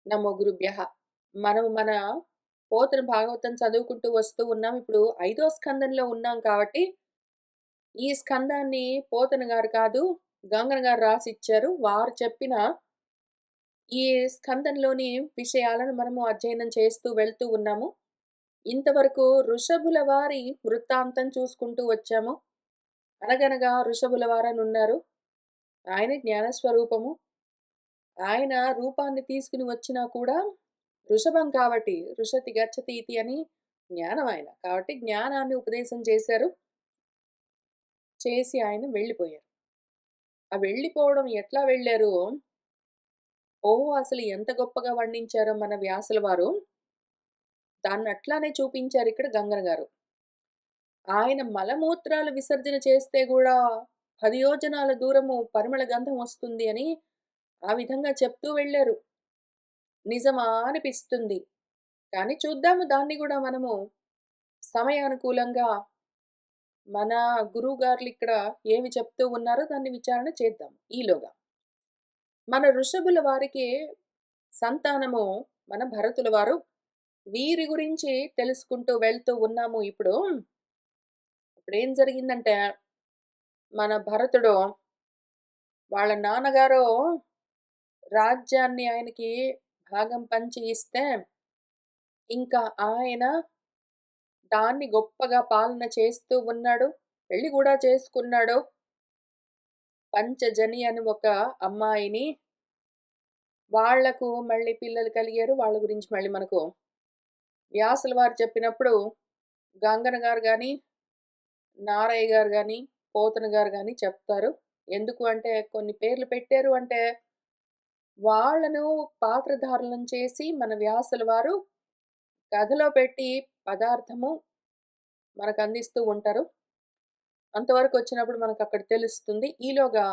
నమో గురుభ్యః. మనం మన పోతన భాగవతం చదువుకుంటూ వస్తూ ఉన్నాం. ఇప్పుడు ఐదో స్కందంలో ఉన్నాం కాబట్టి, ఈ స్కందాన్ని పోతన గారు కాదు, గంగన గారు రాసిచ్చారు. వారు చెప్పిన ఈ స్కందంలోని విషయాలను మనము అధ్యయనం చేస్తూ వెళ్తూ ఉన్నాము. ఇంతవరకు వృషభుల వారి వృత్తాంతం చూసుకుంటూ వచ్చాము. అనగనగా వృషభుల వారనున్నారు. ఆయన జ్ఞానస్వరూపము. ఆయన రూపాన్ని తీసుకొని వచ్చినా కూడా వృషభం కాబట్టి, వృషతి గచ్చతి ఇతి అని జ్ఞానం ఆయన. కాబట్టి జ్ఞానాన్ని ఉపదేశం చేశారు. చేసి ఆయన వెళ్ళిపోయారు. ఆ వెళ్ళిపోవడం ఎట్లా వెళ్లారు? ఓహ్! అసలు ఎంత గొప్పగా వర్ణించారో మన వ్యాసుల వారు. దాన్నట్లానే చూపించారిక్కడ గంగన గారు. ఆయన మలమూత్రాలు విసర్జన చేస్తే గూడా 10 యోజనాల దూరము పరిమళ గంధం వస్తుంది అని ఆ విధంగా చెప్తూ వెళ్లారు. నిజమా అనిపిస్తుంది. కానీ చూద్దాము దాన్ని గూడా మనము సమయానుకూలంగా మన గురువుగార్లిక్కడ ఏమి చెప్తూ ఉన్నారో దాన్ని విచారణ చేద్దాం ఈలోగా. మన ఋషభుల వారికి సంతానము మన భరతుల వారు. వీరి గురించి తెలుసుకుంటూ వెళ్తూ ఉన్నాము ఇప్పుడు. ఇప్పుడేం జరిగిందంటే, మన భరతుడు వాళ్ళ నాన్నగారు రాజ్యాన్ని ఆయనకి భాగం పంచి ఇస్తే, ఇంకా ఆయన దాన్ని గొప్పగా పాలన చేస్తూ ఉన్నాడు. పెళ్లి గూడా చేసుకున్నాడు. పంచజని అని ఒక అమ్మాయిని. వాళ్లకు మళ్ళీ పిల్లలు కలిగారు. వాళ్ళ గురించి మళ్ళీ మనకు వ్యాసుల వారు చెప్పినప్పుడు గంగన గారు గాని, నారయ్య గారు గాని, పోతన గారు గాని చెప్తారు. ఎందుకు అంటే కొన్ని పేర్లు పెట్టారు అంటే, వాళ్ళను పాత్రధారులను చేసి మన వ్యాసుల వారు కథలో పెట్టి పదార్థము మనకందిస్తూ ఉంటారు. అంతవరకొచ్చినప్పుడు మనకక్కడ తెలుస్తుంది. ఈలోగా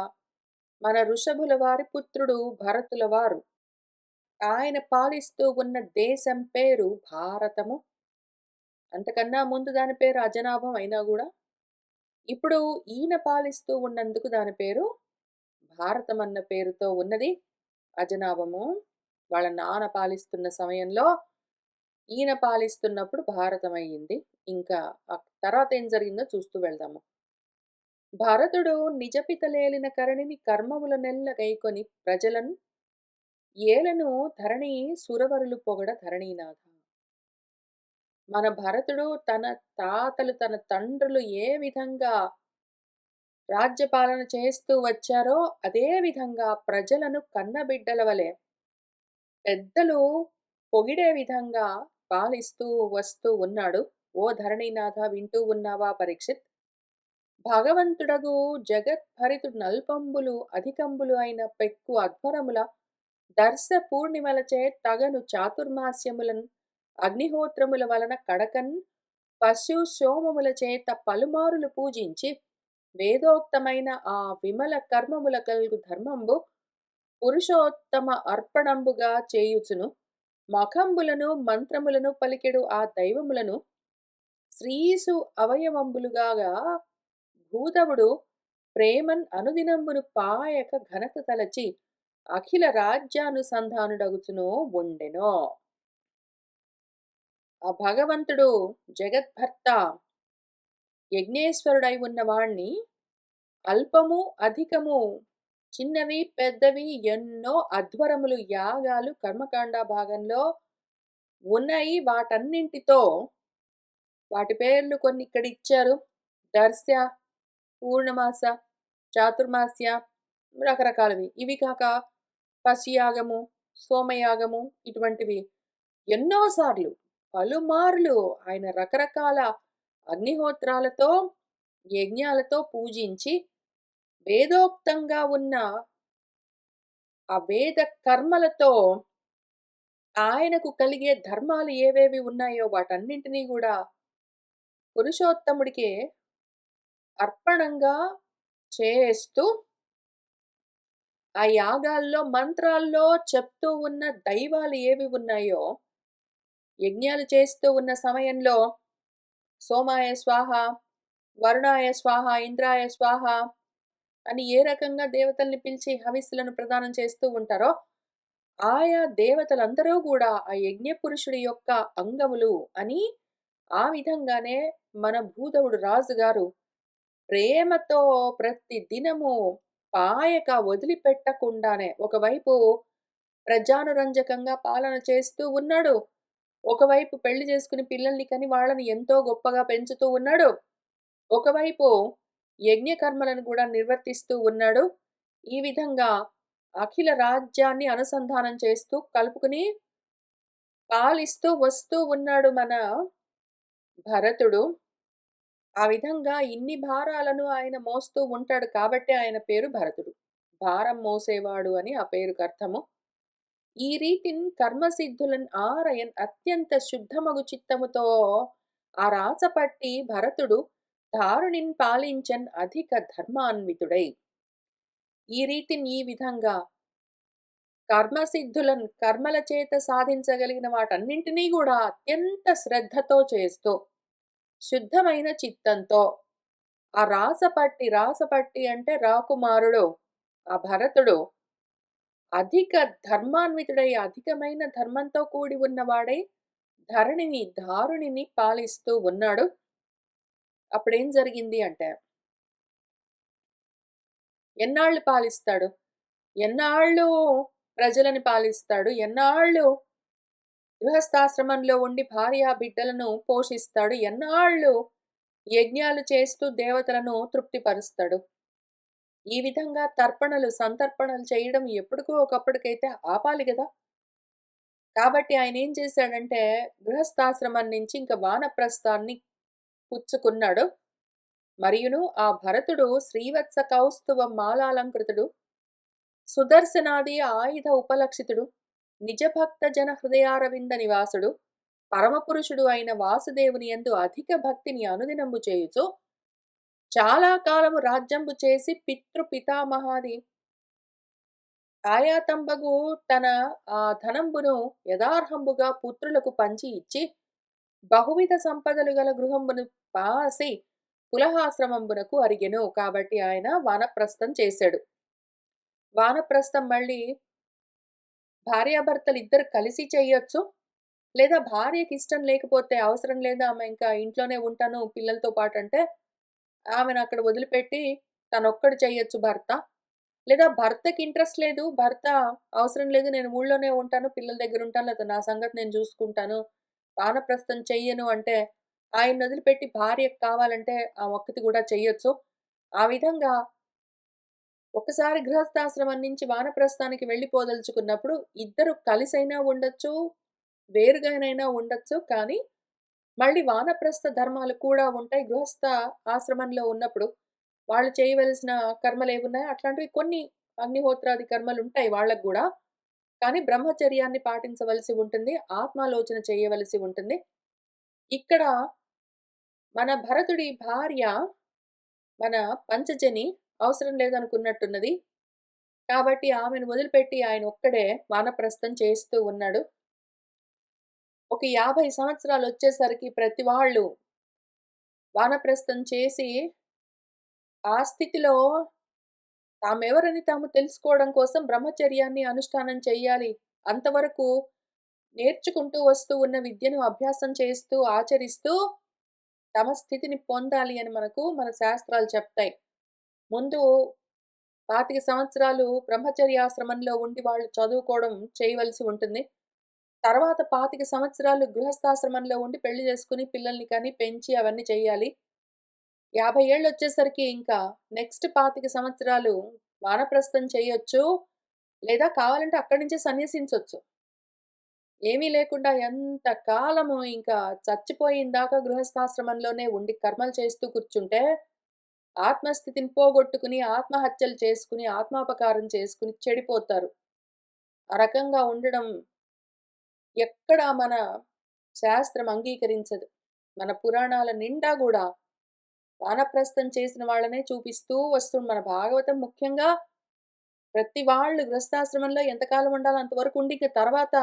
మన ఋషభుల వారి పుత్రుడు భరతుల వారు. ఆయన పాలిస్తూ ఉన్న దేశం పేరు భారతము. అంతకన్నా ముందు దాని పేరు అజనాభం అయినా గూడా, ఇప్పుడు ఈయన పాలిస్తూ ఉన్నందుకు దాని పేరు భారతం అన్న పేరుతో ఉన్నది. అజనాభము వాళ్ళ నాన్న పాలిస్తున్న సమయంలో, ఈయన పాలిస్తున్నప్పుడు భారతం అయ్యింది. ఇంకా తర్వాత ఏం జరిగిందో చూస్తూ వెళ్దాము. భరతుడు నిజపితలేలిన కరణిని కర్మములనెల్ల గైకొని ప్రజలను ఏలను ధరణి సురవరులు పొగడ ధరణీనాథ. మన భరతుడు తన తాతలు, తన తండ్రులు ఏ విధంగా రాజ్యపాలన చేస్తూ వచ్చారో, అదే విధంగా ప్రజలను కన్నబిడ్డల వలె పెద్దలు పొగిడే విధంగా పాలిస్తూ వస్తూ ఉన్నాడు. ఓ ధరణీనాథ వింటూ ఉన్నావా పరీక్షిత్? భగవంతుడగు జగద్భరితుడు నల్పంబులు అధికంబులు అయిన పెక్కు అధ్వరముల దర్శ పూర్ణిమలచే తగను చాతుర్మాస్యములన్ అగ్నిహోత్రముల వలన కడకన్ పశు సోమముల చేత పలుమారులు పూజించి వేదోక్తమైన ఆ విమల కర్మముల కలుగు ధర్మంబు పురుషోత్తమ అర్పణంబుగా చేయుచును మఖంబులను మంత్రములను పలికెడు ఆ దైవములను శ్రీసు అవయవంబులుగాగా భూధవుడు ప్రేమన్ అనుదినంబును పాయక ఘనత తలచి అఖిల రాజ్యానుసంధానుడగుచునో ఉండెనో. ఆ భగవంతుడు జగద్భర్త యజ్ఞేశ్వరుడై ఉన్నవాణ్ణి అల్పము అధికము చిన్నవి పెద్దవి ఎన్నో అధ్వరములు యాగాలు కర్మకాండ భాగంలో ఉన్నాయి. వాటన్నింటితో వాటి పేర్లు కొన్ని ఇక్కడ ఇచ్చారు. దర్శ, పూర్ణమాస, చాతుర్మాస్య రకరకాలవి. ఇవి కాక పశుయాగము, సోమయాగము ఇటువంటివి ఎన్నోసార్లు పలుమార్లు ఆయన రకరకాల అగ్నిహోత్రాలతో, యజ్ఞాలతో పూజించి వేదోక్తంగా ఉన్న ఆ వేద కర్మలతో ఆయనకు కలిగే ధర్మాలు ఏవేవి ఉన్నాయో వాటన్నింటినీ గూడా పురుషోత్తముడికే అర్పణంగా చేస్తూ ఆ యాగాల్లో మంత్రాల్లో చెప్తూ ఉన్న దైవాలు ఏవి ఉన్నాయో, యజ్ఞాలు చేస్తూ ఉన్న సమయంలో సోమాయ స్వాహ, వరుణాయ స్వాహ, ఇంద్రాయ స్వాహ అని ఏ రకంగా దేవతల్ని పిలిచి హవిస్సులను ప్రదానం చేస్తూ ఉంటారో, ఆయా దేవతలందరూ గూడా ఆ యజ్ఞ పురుషుడి యొక్క అంగములు అని ఆ విధంగానే మన భూధవుడు రాజుగారు ప్రేమతో ప్రతి దినము పాయక వదిలిపెట్టకుండానే ఒకవైపు ప్రజానురంజకంగా పాలన చేస్తూ ఉన్నాడు. ఒకవైపు పెళ్లి చేసుకుని పిల్లల్ని కని వాళ్ళని ఎంతో గొప్పగా పెంచుతూ ఉన్నాడు. ఒకవైపు యజ్ఞ కర్మలను కూడా నిర్వర్తిస్తూ ఉన్నాడు. ఈ విధంగా అఖిల రాజ్యాన్ని అనుసంధానం చేస్తూ కలుపుకుని పాలిస్తూ వస్తూ ఉన్నాడు మన భరతుడు. ఆ విధంగా ఇన్ని భారాలను ఆయన మోస్తూ ఉంటాడు కాబట్టే ఆయన పేరు భరతుడు. భారం మోసేవాడు అని ఆ పేరుకర్థము. ఈ రీతిన్ కర్మసిద్ధులన్ ఆరయన్ అత్యంత శుద్ధమగు చిత్తముతో ఆ రాచపట్టి భరతుడు దారుణిన్ పాలించన్ అధిక ధర్మాన్వితుడై. ఈ రీతిని ఈ విధంగా కర్మసిద్ధులన్ కర్మల చేత సాధించగలిగిన వాటన్నింటినీ గూడా అత్యంత శ్రద్ధతో చేస్తూ, శుద్ధమైన చిత్తంతో ఆ రాసపట్టి అంటే రాకుమారుడు ఆ భరతుడు అధిక ధర్మాన్వితుడై అధికమైన ధర్మంతో కూడి ఉన్నవాడై ధరణిని దారుణిని పాలిస్తూ ఉన్నాడు. అప్పుడేం జరిగింది అంటే ఎన్నాళ్ళు పాలిస్తాడు? ఎన్నాళ్ళు ప్రజలని పాలిస్తాడు? ఎన్నాళ్ళు గృహస్థాశ్రమంలో ఉండి భార్యా బిడ్డలను పోషిస్తాడు? ఎన్నాళ్ళు యజ్ఞాలు చేస్తూ దేవతలను తృప్తిపరుస్తాడు? ఈ విధంగా తర్పణలు, సంతర్పణలు చేయడం ఎప్పటికో ఒకప్పటికైతే ఆపాలి గదా! కాబట్టి ఆయనేం చేశాడంటే, గృహస్థాశ్రమం నుంచి ఇంక వానప్రస్థాన్ని పుచ్చుకున్నాడు. మరియును ఆ భరతుడు శ్రీవత్స కౌస్తుభ మాలాలంకృతుడు, సుదర్శనాది ఆయుధ ఉపలక్షితుడు, నిజభక్త జన హృదయారవింద నివాసుడు, పరమపురుషుడు అయిన వాసుదేవుని యందు అధిక భక్తిని అనుదినంబు చేయుచు, చాలా కాలము రాజ్యంబు చేసి పితృపితామహాది ఆయాతంబగు తన ఆ ధనంబును యథార్హంబుగా పుత్రులకు పంచి ఇచ్చి, బహువిధ సంపదలు గల గృహంబును పాసి పులహాశ్రమంబునకు అరిగెను. కాబట్టి ఆయన వానప్రస్థం చేశాడు. వానప్రస్థం మళ్ళీ భార్యాభర్తలు ఇద్దరు కలిసి చెయ్యొచ్చు. లేదా భార్యకి ఇష్టం లేకపోతే అవసరం లేదు ఆమె ఇంకా ఇంట్లోనే ఉంటాను పిల్లలతో పాటంటే, ఆమెను అక్కడ వదిలిపెట్టి తనొక్కడు చెయ్యొచ్చు భర్త. లేదా భర్తకి ఇంట్రెస్ట్ లేదు, భర్త అవసరం లేదు నేను ఊళ్ళోనే ఉంటాను, పిల్లల దగ్గరుంటాను, లేదా నా సంగతి నేను జూసుకుంటాను, వానప్రస్థం చెయ్యను అంటే, ఆయన్నొదిలిపెట్టి భార్యకి కావాలంటే ఆ ఒక్కతి గూడా చెయ్యొచ్చు. ఆ విధంగా ఒకసారి గృహస్థాశ్రమం నుంచి వానప్రస్థానికి వెళ్ళిపోదలుచుకున్నప్పుడు ఇద్దరు కలిసైనా ఉండొచ్చు, వేరుగానైనా ఉండొచ్చు. కానీ మళ్ళీ వానప్రస్థ ధర్మాలు కూడా ఉంటాయి. గృహస్థ ఆశ్రమంలో ఉన్నప్పుడు వాళ్ళు చేయవలసిన కర్మలేవున్నాయో అట్లాంటివి కొన్ని అగ్నిహోత్రాది కర్మలుంటాయి వాళ్ళకి గూడా. కానీ బ్రహ్మచర్యాన్ని పాటించవలసి ఉంటుంది. ఆత్మాలోచన చేయవలసి ఉంటుంది. ఇక్కడ మన భరతుడి భార్య మన పంచజని అవసరం లేదనుకున్నట్టున్నది. కాబట్టి ఆమెను వదిలిపెట్టి ఆయన ఒక్కడే వానప్రస్థం చేస్తూ ఉన్నాడు. ఒక 50 సంవత్సరాలొచ్చేసరికి ప్రతి వాళ్ళు వానప్రస్థం చేసి ఆ స్థితిలో తామెవరని తాము తెలుసుకోవడం కోసం బ్రహ్మచర్యాన్ని అనుష్ఠానం చెయ్యాలి. అంతవరకు నేర్చుకుంటూ వస్తూ ఉన్న విద్యను అభ్యాసం చేస్తూ, ఆచరిస్తూ తమ స్థితిని పొందాలి అని మనకు మన శాస్త్రాలు చెప్తాయి. ముందు 25 సంవత్సరాలు బ్రహ్మచర్యాశ్రమంలో ఉండి వాళ్ళు చదువుకోవడం చేయవలసి ఉంటుంది. తర్వాత 25 సంవత్సరాలు గృహస్థాశ్రమంలో ఉండి పెళ్లి చేసుకొని పిల్లల్ని కని, పెంచి అవన్నీ చెయ్యాలి. 50 ఏళ్ళొచ్చేసరికి ఇంకా నెక్స్ట్ 25 సంవత్సరాలు వానప్రస్థం చేయొచ్చు. లేదా కావాలంటే అక్కడి నుంచే సన్యసించొచ్చు. ఏమీ లేకుండా ఎంత కాలము ఇంకా చచ్చిపోయేందాకా గృహస్థాశ్రమంలోనే ఉండి కర్మలు చేస్తూ కూర్చుంటే, ఆత్మస్థితిని పోగొట్టుకుని, ఆత్మహత్యలు చేసుకుని, ఆత్మాపకారం చేసుకుని చెడిపోతారు. ఆ రకంగా ఉండడం ఎక్కడా మన శాస్త్రం అంగీకరించదు. మన పురాణాల నిండా గూడా వానప్రస్థం చేసిన వాళ్ళనే చూపిస్తూ వస్తుంది. మన భాగవతం ముఖ్యంగా ప్రతి వాళ్ళు గృహస్థాశ్రమంలో ఎంతకాలం ఉండాలో అంతవరకు ఉండి, ఇక తర్వాత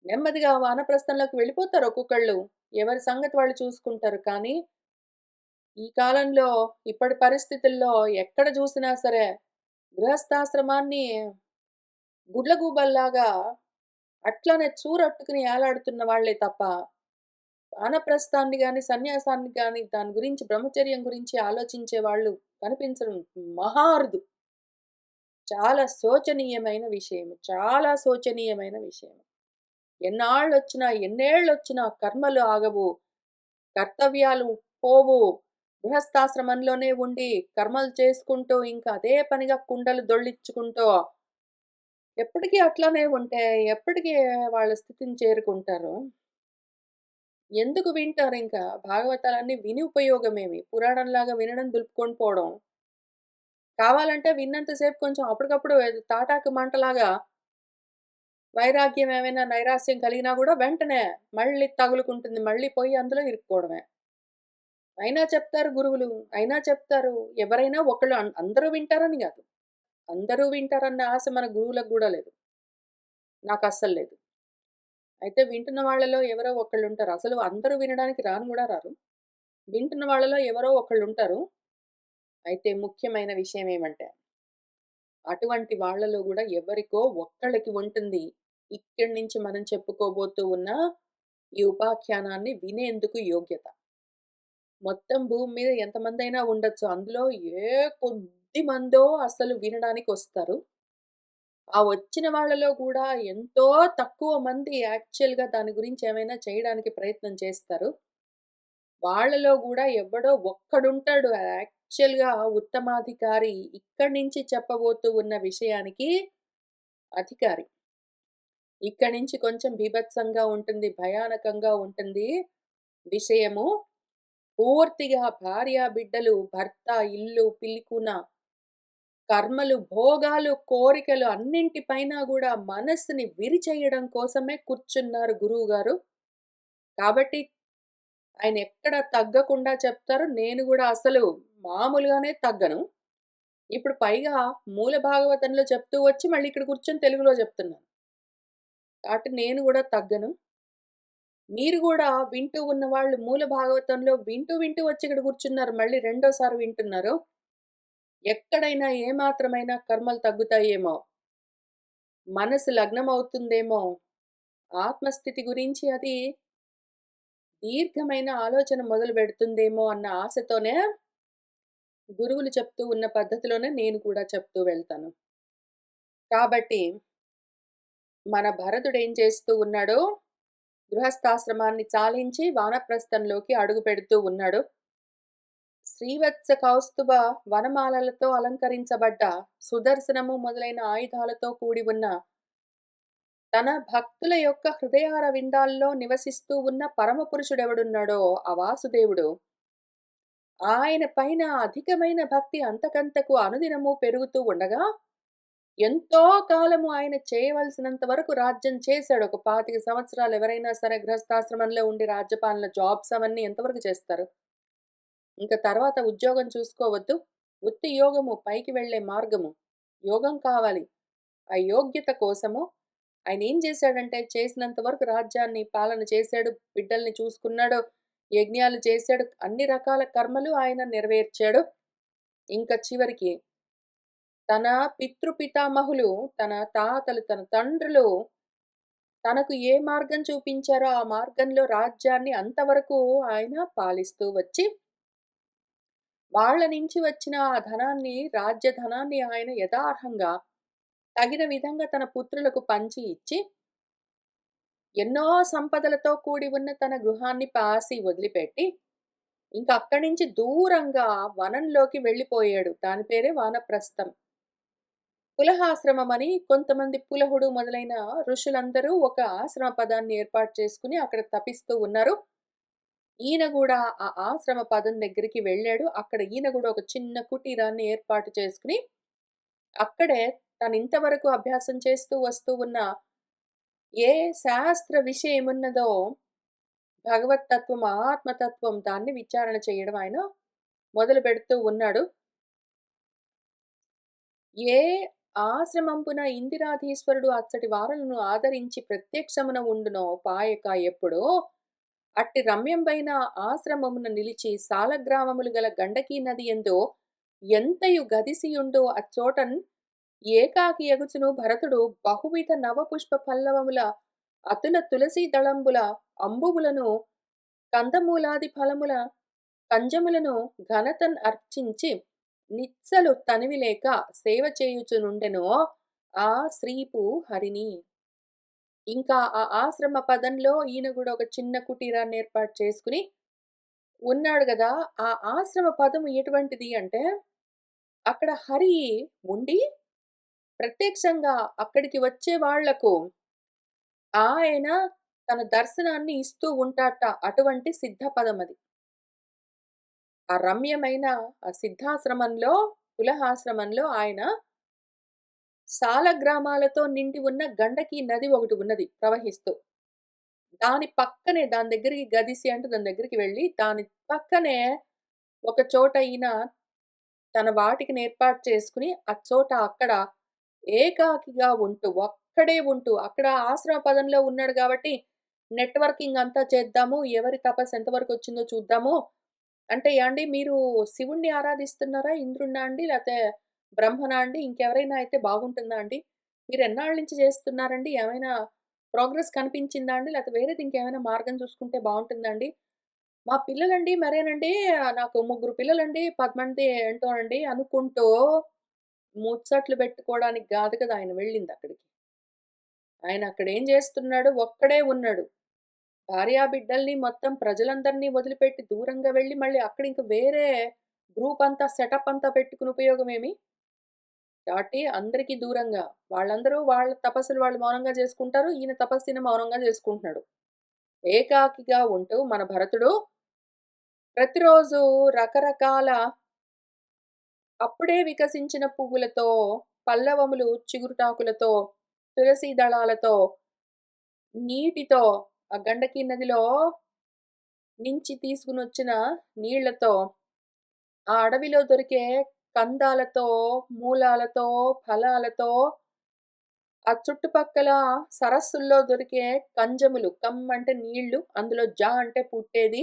నెమ్మదిగా వానప్రస్థంలోకి వెళ్ళిపోతారు ఒక్కొక్కళ్ళు. ఎవరి సంగతి వాళ్ళు చూసుకుంటారు. కానీ, ఈ కాలంలో ఇప్పటి పరిస్థితుల్లో ఎక్కడ జూసినా సరే గృహస్థాశ్రమాన్ని గుడ్లగూబల్లాగా అట్లనే చూరట్టుకుని ఏలాడుతున్న వాళ్ళే తప్ప, వానప్రస్థాన్ని గాని, సన్యాసాన్ని గాని, దాని గురించి బ్రహ్మచర్యం గురించి ఆలోచించే వాళ్ళు కనిపించడం మహా అరుదు. చాలా శోచనీయమైన విషయం. చాలా శోచనీయమైన విషయం. ఎన్నాళ్ళొచ్చినా, ఎన్నేళ్ళొచ్చినా కర్మలు ఆగవు. కర్తవ్యాలు పోవు. గృహస్థాశ్రమంలోనే ఉండి కర్మలు చేసుకుంటూ ఇంకా అదే పనిగా కుండలు దొర్లించుకుంటూ ఎప్పటికీ అట్లానే ఉంటే ఎప్పటికి వాళ్ళ స్థితిని చేరుకుంటారు? ఎందుకు వింటారింకా? భాగవతాలన్నీ విని ఉపయోగమేమి? పురాణంలాగా వినడం, దులుపుకొని పోవడం. కావాలంటే విన్నంత సేపు కొంచెం అప్పటికప్పుడు ఏదో తాటాకు మంటలాగా వైరాగ్యం ఏమైనా నైరాశ్యం కలిగినా గూడా వెంటనే మళ్ళీ తగులుకుంటుంది. మళ్ళీ పోయి అందులో ఇరుక్కోవడమే. అయినా చెప్తారు గురువులు. అయినా చెప్తారు. ఎవరైనా ఒకళ్ళు అందరూ వింటారని గాదు. అందరూ వింటారన్న ఆశ మన గురువులకు గూడా లేదు. నాకస్సలు లేదు. అయితే వింటున్న వాళ్ళలో ఎవరో ఒకళ్ళుంటారు. అసలు అందరూ వినడానికి రాను గూడా రారు. వింటున్న వాళ్ళలో ఎవరో ఒకళ్ళుంటారు. అయితే ముఖ్యమైన విషయం ఏమంటే, అటువంటి వాళ్ళలో గూడా ఎవరికో ఒక్కళ్ళకి ఉంటుంది. ఇక్కడి నుంచి మనం చెప్పుకోబోతూ ఉన్న ఈ ఉపాఖ్యానాన్ని వినేందుకు యోగ్యత. మొత్తం భూమి మీద ఎంతమందైనా ఉండొచ్చు. అందులో ఏ కొద్ది మందో అసలు వినడానికొస్తారు. ఆ వచ్చిన వాళ్ళలో గూడా ఎంతో తక్కువ మంది యాక్చువల్‌గా దాని గురించి ఏమైనా చేయడానికి ప్రయత్నం చేస్తారు. వాళ్ళలో గూడా ఎవ్వడో ఒక్కడుంటాడు యాక్చువల్‌గా ఉత్తమాధికారి. ఇక్కడి నుంచి చెప్పబోతూ ఉన్న విషయానికి అధికారి. ఇక్కడి నుంచి కొంచెం బీభత్సంగా ఉంటుంది. భయానకంగా ఉంటుంది విషయము. పూర్తిగా భార్య, బిడ్డలు, భర్త, ఇల్లు, పిల్లికూన, కర్మలు, భోగాలు, కోరికలు అన్నింటి పైన గూడా మనస్సుని విరిచేయడం కోసమే కూర్చున్నారు గురువుగారు. కాబట్టి ఆయనెక్కడ తగ్గకుండా చెప్తారు. నేను గూడా అసలు మామూలుగానే తగ్గను. ఇప్పుడు పైగా మూల భాగవతంలో చెప్తూ వచ్చి మళ్ళీ ఇక్కడ కూర్చొని తెలుగులో చెప్తున్నాను. కాబట్టి నేను గూడా తగ్గను. మీరు గూడా వింటూ ఉన్నవాళ్ళు మూల భాగవతంలో వింటూ, వింటూ వచ్చి ఇక్కడ కూర్చున్నారు. మళ్ళీ రెండోసారి వింటున్నారు. ఎక్కడైనా ఏమాత్రమైనా కర్మలు తగ్గుతాయేమో! మనసు లగ్నమవుతుందేమో! ఆత్మస్థితి గురించి అది దీర్ఘమైన ఆలోచన మొదలుపెడుతుందేమో అన్న ఆశతోనే గురువులు చెప్తూ ఉన్న పద్ధతిలోనే నేను కూడా చెప్తూ వెళ్తాను. కాబట్టి మన భరతుడేం చేస్తూ ఉన్నాడో, గృహస్థాశ్రమాన్ని చాలించి వానప్రస్థంలోకి అడుగుపెడుతూ ఉన్నాడు. శ్రీవత్స కౌస్తుభ వనమాలలతో అలంకరించబడ్డ సుదర్శనము మొదలైన ఆయుధాలతో కూడి ఉన్న తన భక్తుల యొక్క హృదయార విందాల్లో నివసిస్తూ ఉన్న పరమపురుషుడెవడున్నాడో ఆ వాసుదేవుడు, ఆయన పైన అధికమైన భక్తి అంతకంతకు అనుదినము పెరుగుతూ ఉండగా, ఎంతో కాలము ఆయన చేయవలసినంత వరకు రాజ్యం చేశాడు. ఒక 25 సంవత్సరాలు ఎవరైనా సరే గృహస్థాశ్రమంలో ఉండి రాజ్యపాలన జాబ్స్ అవన్నీ ఎంతవరకు చేస్తారు? ఇంక తర్వాత ఉద్యోగం చూసుకోవద్దు. ఉత్తి యోగము పైకి వెళ్ళే మార్గము. యోగం కావాలి. ఆ యోగ్యత కోసము ఆయనేం చేశాడంటే, చేసినంత వరకు రాజ్యాన్ని పాలన చేశాడు. బిడ్డల్ని చూసుకున్నాడు. యజ్ఞాలు చేశాడు. అన్ని రకాల కర్మలు ఆయన నెరవేర్చాడు. ఇంక చివరికి తన పితృపితామహులు, తన తాతలు, తన తండ్రులు తనకు ఏ మార్గం చూపించారో ఆ మార్గంలో రాజ్యాన్ని అంతవరకు ఆయన పాలిస్తూ వచ్చి, వాళ్ళ నుంచి వచ్చిన ఆ ధనాన్ని, రాజ్య ధనాన్ని ఆయన యథార్హంగా తగిన విధంగా తన పుత్రులకు పంచి ఇచ్చి, ఎన్నో సంపదలతో కూడి ఉన్న తన గృహాన్ని పాసి వదిలిపెట్టి, ఇంక అక్కడి నుంచి దూరంగా వనంలోకి వెళ్ళిపోయాడు. దాని పేరే వానప్రస్థం. పులహాశ్రమమని కొంతమంది పులహుడు మొదలైన ఋషులందరూ ఒక ఆశ్రమ పదాన్ని ఏర్పాటు చేసుకొని అక్కడ తపిస్తూ ఉన్నారు. ఈయన గూడా ఆ ఆశ్రమ పదం దగ్గరికి వెళ్ళాడు. అక్కడ ఈయన గూడా ఒక చిన్న కుటీరాన్ని ఏర్పాటు చేసుకొని, అక్కడే తనింతవరకు అభ్యాసం చేస్తూ వస్తూ ఉన్న ఏ శాస్త్ర విషయమున్నదో భగవత్తత్వం, ఆత్మతత్వం దాన్ని విచారణ చేయడం ఆయన మొదలుపెడుతూ ఉన్నాడు. ఏ ఆశ్రమంపున ఇందిరాధీశ్వరుడు అచ్చటి వారలను ఆదరించి ప్రత్యక్షమున ఉండునో పాయక ఎప్పుడో, అట్టి రమ్యంబైన ఆశ్రమమున నిలిచి సాలగ్రామములు గల గండకీ నది యందు ఎంతయు గదిసియుండో అచ్చోటన్ ఏకాకి ఎగుచును భరతుడు బహువిధ నవపుష్ప పల్లవముల అతుల తులసీ దళంబుల అంబువులను కందమూలాది ఫలముల కంజములను ఘనతన్ అర్చించి నిత్సలు తనివిలేక సేవ చేయుచునుండెనో ఆ శ్రీపు హరిని. ఇంకా ఆ ఆశ్రమ పదంలో ఈయన గూడా ఒక చిన్న కుటీరాన్ని ఏర్పాటు చేసుకొని ఉన్నాడు గదా! ఆ ఆశ్రమ పదం ఎటువంటిది అంటే, అక్కడ హరి ఉండి ప్రత్యక్షంగా అక్కడికి వచ్చే వాళ్లకు ఆయన తన దర్శనాన్ని ఇస్తూ ఉంటాట. అటువంటి సిద్ధ పదమది. ఆ రమ్యమైన ఆ సిద్ధాశ్రమంలో, పులహాశ్రమంలో ఆయన సాలగ్రామాలతో నిండి ఉన్న గండకీ నది ఒకటి ఉన్నది ప్రవహిస్తూ. దాని పక్కనే దాని దగ్గరికి గదిసి అంటే దాని దగ్గరికి వెళ్లి, దాని పక్కనే ఒక చోట ఈయన తన వాటికని ఏర్పాటు చేసుకొని, అచ్చోట అక్కడ ఏకాకిగా ఉంటూ, ఒక్కడే ఉంటూ, అక్కడ ఆశ్రమ పదంలో ఉన్నాడు గాబట్టి, నెట్వర్కింగ్ అంతా చేద్దాము. ఎవరి తపస్సు ఎంతవరకొచ్చిందో చూద్దాము. అంటే యాండి మీరు శివుడిని ఆరాధిస్తున్నారా? ఇంద్రుడినా అండి? లేతే బ్రహ్మనా అండి? ఇంకెవరైనా అయితే బాగుంటుందా అండి? మీరు ఎన్నాళ్ళ నుంచి చేస్తున్నారండి? ఏమైనా ప్రోగ్రెస్ కనిపించిందా అండి? లేతే వేరేది ఇంకేమైనా మార్గం చూసుకుంటే బావుంటుందా అండి? మా పిల్లలండి మరేనండి నాకు ముగ్గురు పిల్లలండి, 10 మంది ఏంటో అండి అనుకుంటూ ముచ్చట్లు పెట్టుకోవడానికి గాదు కదా ఆయన వెళ్ళిందక్కడికి. ఆయన అక్కడేం జేస్తున్నాడు? ఒక్కడే ఉన్నాడు. భార్యాబిడ్డల్ని మొత్తం ప్రజలందరిని వదిలిపెట్టి దూరంగా వెళ్లి మళ్ళీ అక్కడ ఇంక వేరే గ్రూప్ అంతా సెటప్ అంతా పెట్టుకుని ఉపయోగమేమి? కాబట్టి అందరికీ దూరంగా. వాళ్ళందరూ వాళ్ళ తపస్సులు వాళ్ళు మౌనంగా చేసుకుంటారు. ఈయన తపస్సుని మౌనంగా చేసుకుంటున్నాడు. ఏకాకిగా ఉంటూ మన భరతుడు ప్రతిరోజు రకరకాల అప్పుడే వికసించిన పువ్వులతో, పల్లవములు చిగురుటాకులతో, తులసీ దళాలతో, నీటితో ఆ గండకీ నదిలో నుంచి తీసుకొనొచ్చిన నీళ్లతో, ఆ అడవిలో దొరికే కందాలతో, మూలాలతో, ఫలాలతో, ఆ చుట్టుపక్కల సరస్సుల్లో దొరికే కంజములు, కమ్ అంటే నీళ్లు, అందులో అంటే పుట్టేది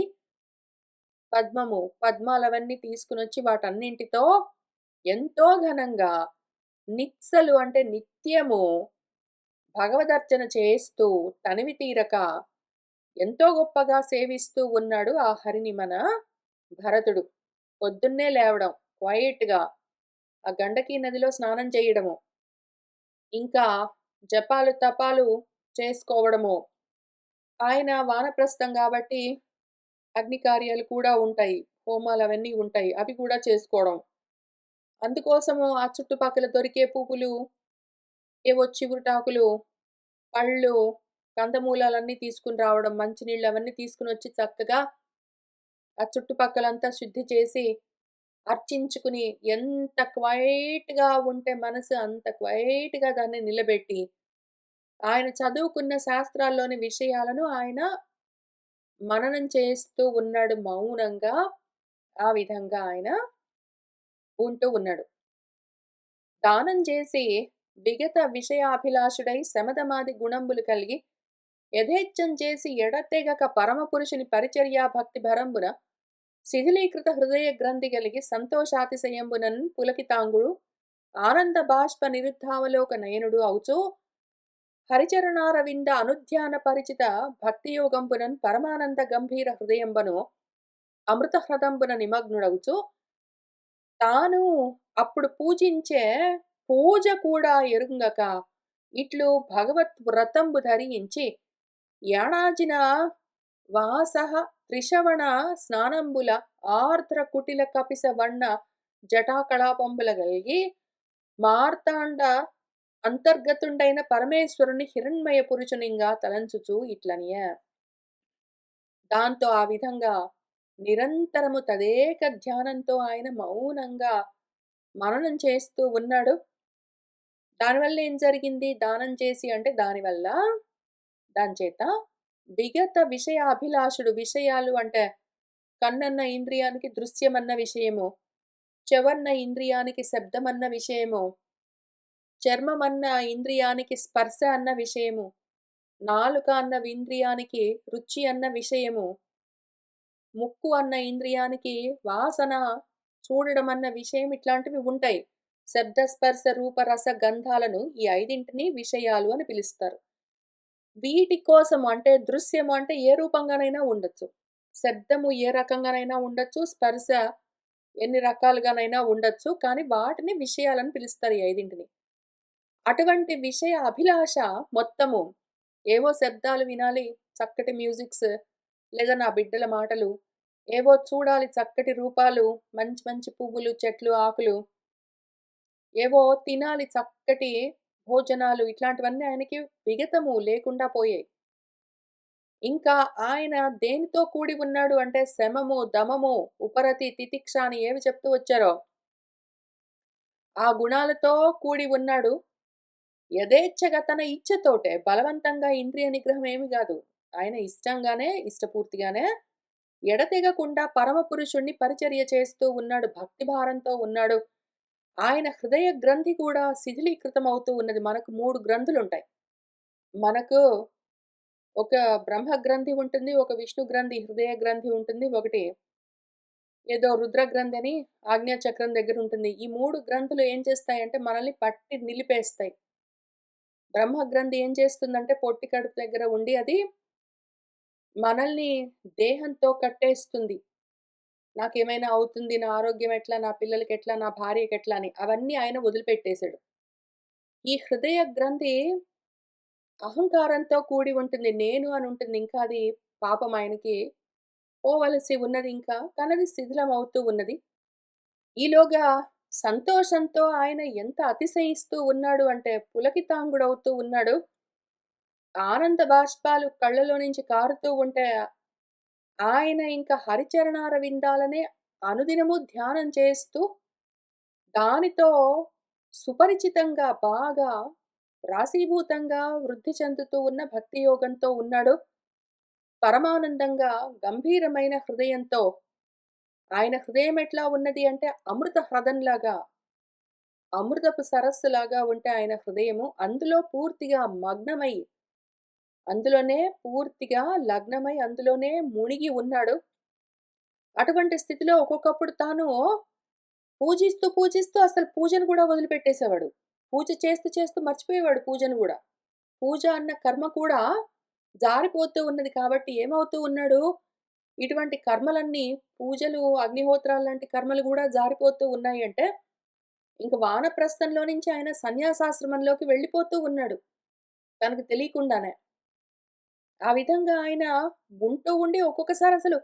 పద్మము. పద్మాలవన్నీ తీసుకొనొచ్చి వాటన్నింటితో ఎంతో ఘనంగా నిత్సలు అంటే నిత్యము భగవదర్చన చేస్తూ తనివి తీరక ఎంతో గొప్పగా సేవిస్తూ ఉన్నాడు ఆ హరిని మన భరతుడు. పొద్దున్నే లేవడం క్వైట్‌గా, ఆ గండకీ నదిలో స్నానం చేయడము, ఇంకా జపాలు, తపాలు చేసుకోవడము. ఆయన వానప్రస్థం గాబట్టి అగ్ని కార్యాలు కూడా ఉంటాయి. హోమాలవన్నీ ఉంటాయి. అవి కూడా చేసుకోవడం. అందుకోసము ఆ చుట్టుపక్కల దొరికే పువ్వులు, ఏవో చిగురుటాకులు, పళ్ళు, కందమూలాలన్నీ తీసుకొని రావడం, మంచినీళ్ళు అవన్నీ తీసుకొనొచ్చి చక్కగా ఆ చుట్టుపక్కలంతా శుద్ధి చేసి, అర్చించుకుని ఎంత క్వైట్‌గా ఉంటే మనసు అంత క్వైట్‌గా దాన్ని నిలబెట్టి, ఆయన చదువుకున్న శాస్త్రాల్లోని విషయాలను ఆయన మననం చేస్తూ ఉన్నాడు మౌనంగా. ఆ విధంగా ఆయన ఉంటూ ఉన్నాడు. దానం చేసి విగత విషయాభిలాషుడై శమదమాది గుణంబులు కలిగి యథేచ్ఛం చేసి ఎడతెగక పరమపురుషుని పరిచర్యా భక్తి భరంబున శిథిలీకృత హృదయ గ్రంథి కలిగి సంతోషాతిశయంబునన్ పులకితాంగుడు ఆనంద బాష్ప నిరుద్ధావలోక నయనుడు అవుచు హరిచరణారవింద అనుధ్యాన పరిచిత భక్తియోగంబునన్ పరమానంద గంభీర హృదయంబను అమృత హ్రదంబున నిమగ్నుడవుచు తాను అప్పుడు పూజించే పూజ కూడా ఎరుంగక ఇట్లు భగవత్ వ్రతంబు ధరించి యాణాజిన వాసః త్రిశవణ స్నానంబుల ఆర్ద్ర కుటిల కపిస వన్న జటాకళాపంబుల గలిగి మార్తాండ అంతర్గతుండైన పరమేశ్వరుని హిరణ్మయ పురుషునింగా తలంచుచు ఇట్లనియే. దాంతో ఆ విధంగా నిరంతరము తదేక ధ్యానంతో ఆయన మౌనంగా మననం చేస్తూ ఉన్నాడు. దానివల్ల ఏం జరిగింది? దానం చేసి అంటే దానివల్ల దానిచేత విగత విషయ అభిలాషుడు విషయాలు అంటే కన్నన్న ఇంద్రియానికి దృశ్యమన్న విషయము, చెవన్న ఇంద్రియానికి శబ్దమన్న విషయము, చర్మమన్న ఇంద్రియానికి స్పర్శ అన్న విషయము, నాలుక అన్న ఇంద్రియానికి రుచి అన్న విషయము, ముక్కు అన్న ఇంద్రియానికి వాసన చూడడం అన్న విషయం ఇట్లాంటివి ఉంటాయి. శబ్ద, స్పర్శ, రూప, రస, గంధాలను ఈ ఐదింటిని విషయాలు అని పిలుస్తారు. వీటి కోసం అంటే దృశ్యము అంటే ఏ రూపంగానైనా ఉండొచ్చు. శబ్దము ఏ రకంగానైనా ఉండొచ్చు. స్పర్శ ఎన్ని రకాలుగానైనా ఉండొచ్చు. కానీ వాటిని విషయాలని పిలుస్తారు ఈ ఐదింటిని. అటువంటి విషయ అభిలాష మొత్తము ఏవో శబ్దాలు వినాలి, చక్కటి మ్యూజిక్స్ లేదా నా బిడ్డల మాటలు, ఏవో చూడాలి చక్కటి రూపాలు, మంచి మంచి పువ్వులు, చెట్లు, ఆకులు, ఏవో తినాలి చక్కటి భోజనాలు ఇట్లాంటివన్నీ ఆయనకి విగతము లేకుండా పోయాయి. ఇంకా ఆయన దేనితో కూడి ఉన్నాడు అంటే శమము, దమము, ఉపరతి, తితిక్ష అని ఏవి చెప్తూ వచ్చారో, ఆ గుణాలతో కూడి ఉన్నాడు. యథేచ్ఛగా తన ఇచ్ఛతోటే బలవంతంగా ఇంద్రియ నిగ్రహం ఏమి గాదు. ఆయన ఇష్టంగానే, ఇష్టపూర్తిగానే ఎడతెగకుండా పరమపురుషుడిని పరిచర్య చేస్తూ ఉన్నాడు. భక్తి భారంతో ఉన్నాడు. ఆయన హృదయ గ్రంథి కూడా శిథిలీకృతం అవుతూ ఉన్నది. మనకు 3 గ్రంథులుంటాయి. మనకు ఒక బ్రహ్మ గ్రంథి ఉంటుంది. ఒక విష్ణు గ్రంథి, హృదయ గ్రంథి ఉంటుంది. ఒకటి ఏదో రుద్ర గ్రంథి అని ఆజ్ఞా చక్రం దగ్గరుంటుంది. ఈ 3 గ్రంథులు ఏం చేస్తాయంటే మనల్ని పట్టి నిలిపేస్తాయి. బ్రహ్మ గ్రంథి ఏం చేస్తుందంటే పొట్టి కడుపు దగ్గర ఉండి అది మనల్ని దేహంతో కట్టేస్తుంది. నాకేమైనా అవుతుంది, నా ఆరోగ్యం ఎట్లా, నా పిల్లలకెట్లా, నా భార్యకెట్లా అని అవన్నీ ఆయన వదిలిపెట్టేసాడు. ఈ హృదయ గ్రంథి అహంకారంతో కూడి ఉంటుంది. నేను అని ఉంటుంది. ఇంకా అది పాపం ఆయనకి పోవలసి ఉన్నది ఇంకా. కానీ అది శిథిలమవుతూ ఉన్నది. ఈలోగా సంతోషంతో ఆయన ఎంత అతిశయిస్తూ ఉన్నాడు అంటే పులకితాంగుడవుతూ ఉన్నాడు. ఆనంద బాష్పాలు కళ్ళలో నుంచి కారుతూ ఉంటే ఆయన ఇంకా హరిచరణార విందాలనే అనుదినము ధ్యానం చేస్తూ దానితో సుపరిచితంగా బాగా రాశీభూతంగా వృద్ధి చెందుతూ ఉన్న భక్తి యోగంతో ఉన్నాడు. పరమానందంగా గంభీరమైన హృదయంతో ఆయన హృదయం ఎట్లా ఉన్నది అంటే అమృత హ్రదంలాగా, అమృతపు సరస్సులాగా ఉంటే ఆయన హృదయము అందులో పూర్తిగా మగ్నమై, అందులోనే పూర్తిగా లగ్నమై అందులోనే మునిగి ఉన్నాడు. అటువంటి స్థితిలో ఒక్కొక్కప్పుడు తాను పూజిస్తూ, పూజిస్తూ అసలు పూజను గూడా వదిలిపెట్టేసేవాడు. పూజ చేస్తూ, చేస్తూ మర్చిపోయేవాడు పూజను గూడా. పూజ అన్న కర్మ కూడా జారిపోతూ ఉన్నది కాబట్టి ఏమవుతూ ఉన్నాడు, ఇటువంటి కర్మలన్నీ పూజలు, అగ్నిహోత్రాలు లాంటి కర్మలు గూడా జారిపోతూ ఉన్నాయంటే, ఇంక వానప్రస్థంలో నుంచి ఆయన సన్యాసాశ్రమంలోకి వెళ్ళిపోతూ ఉన్నాడు. తనకు తెలియకుండానే. ఆ విధంగా ఆయన ఉంటూ ఉండి ఒక్కొక్కసారి అసలు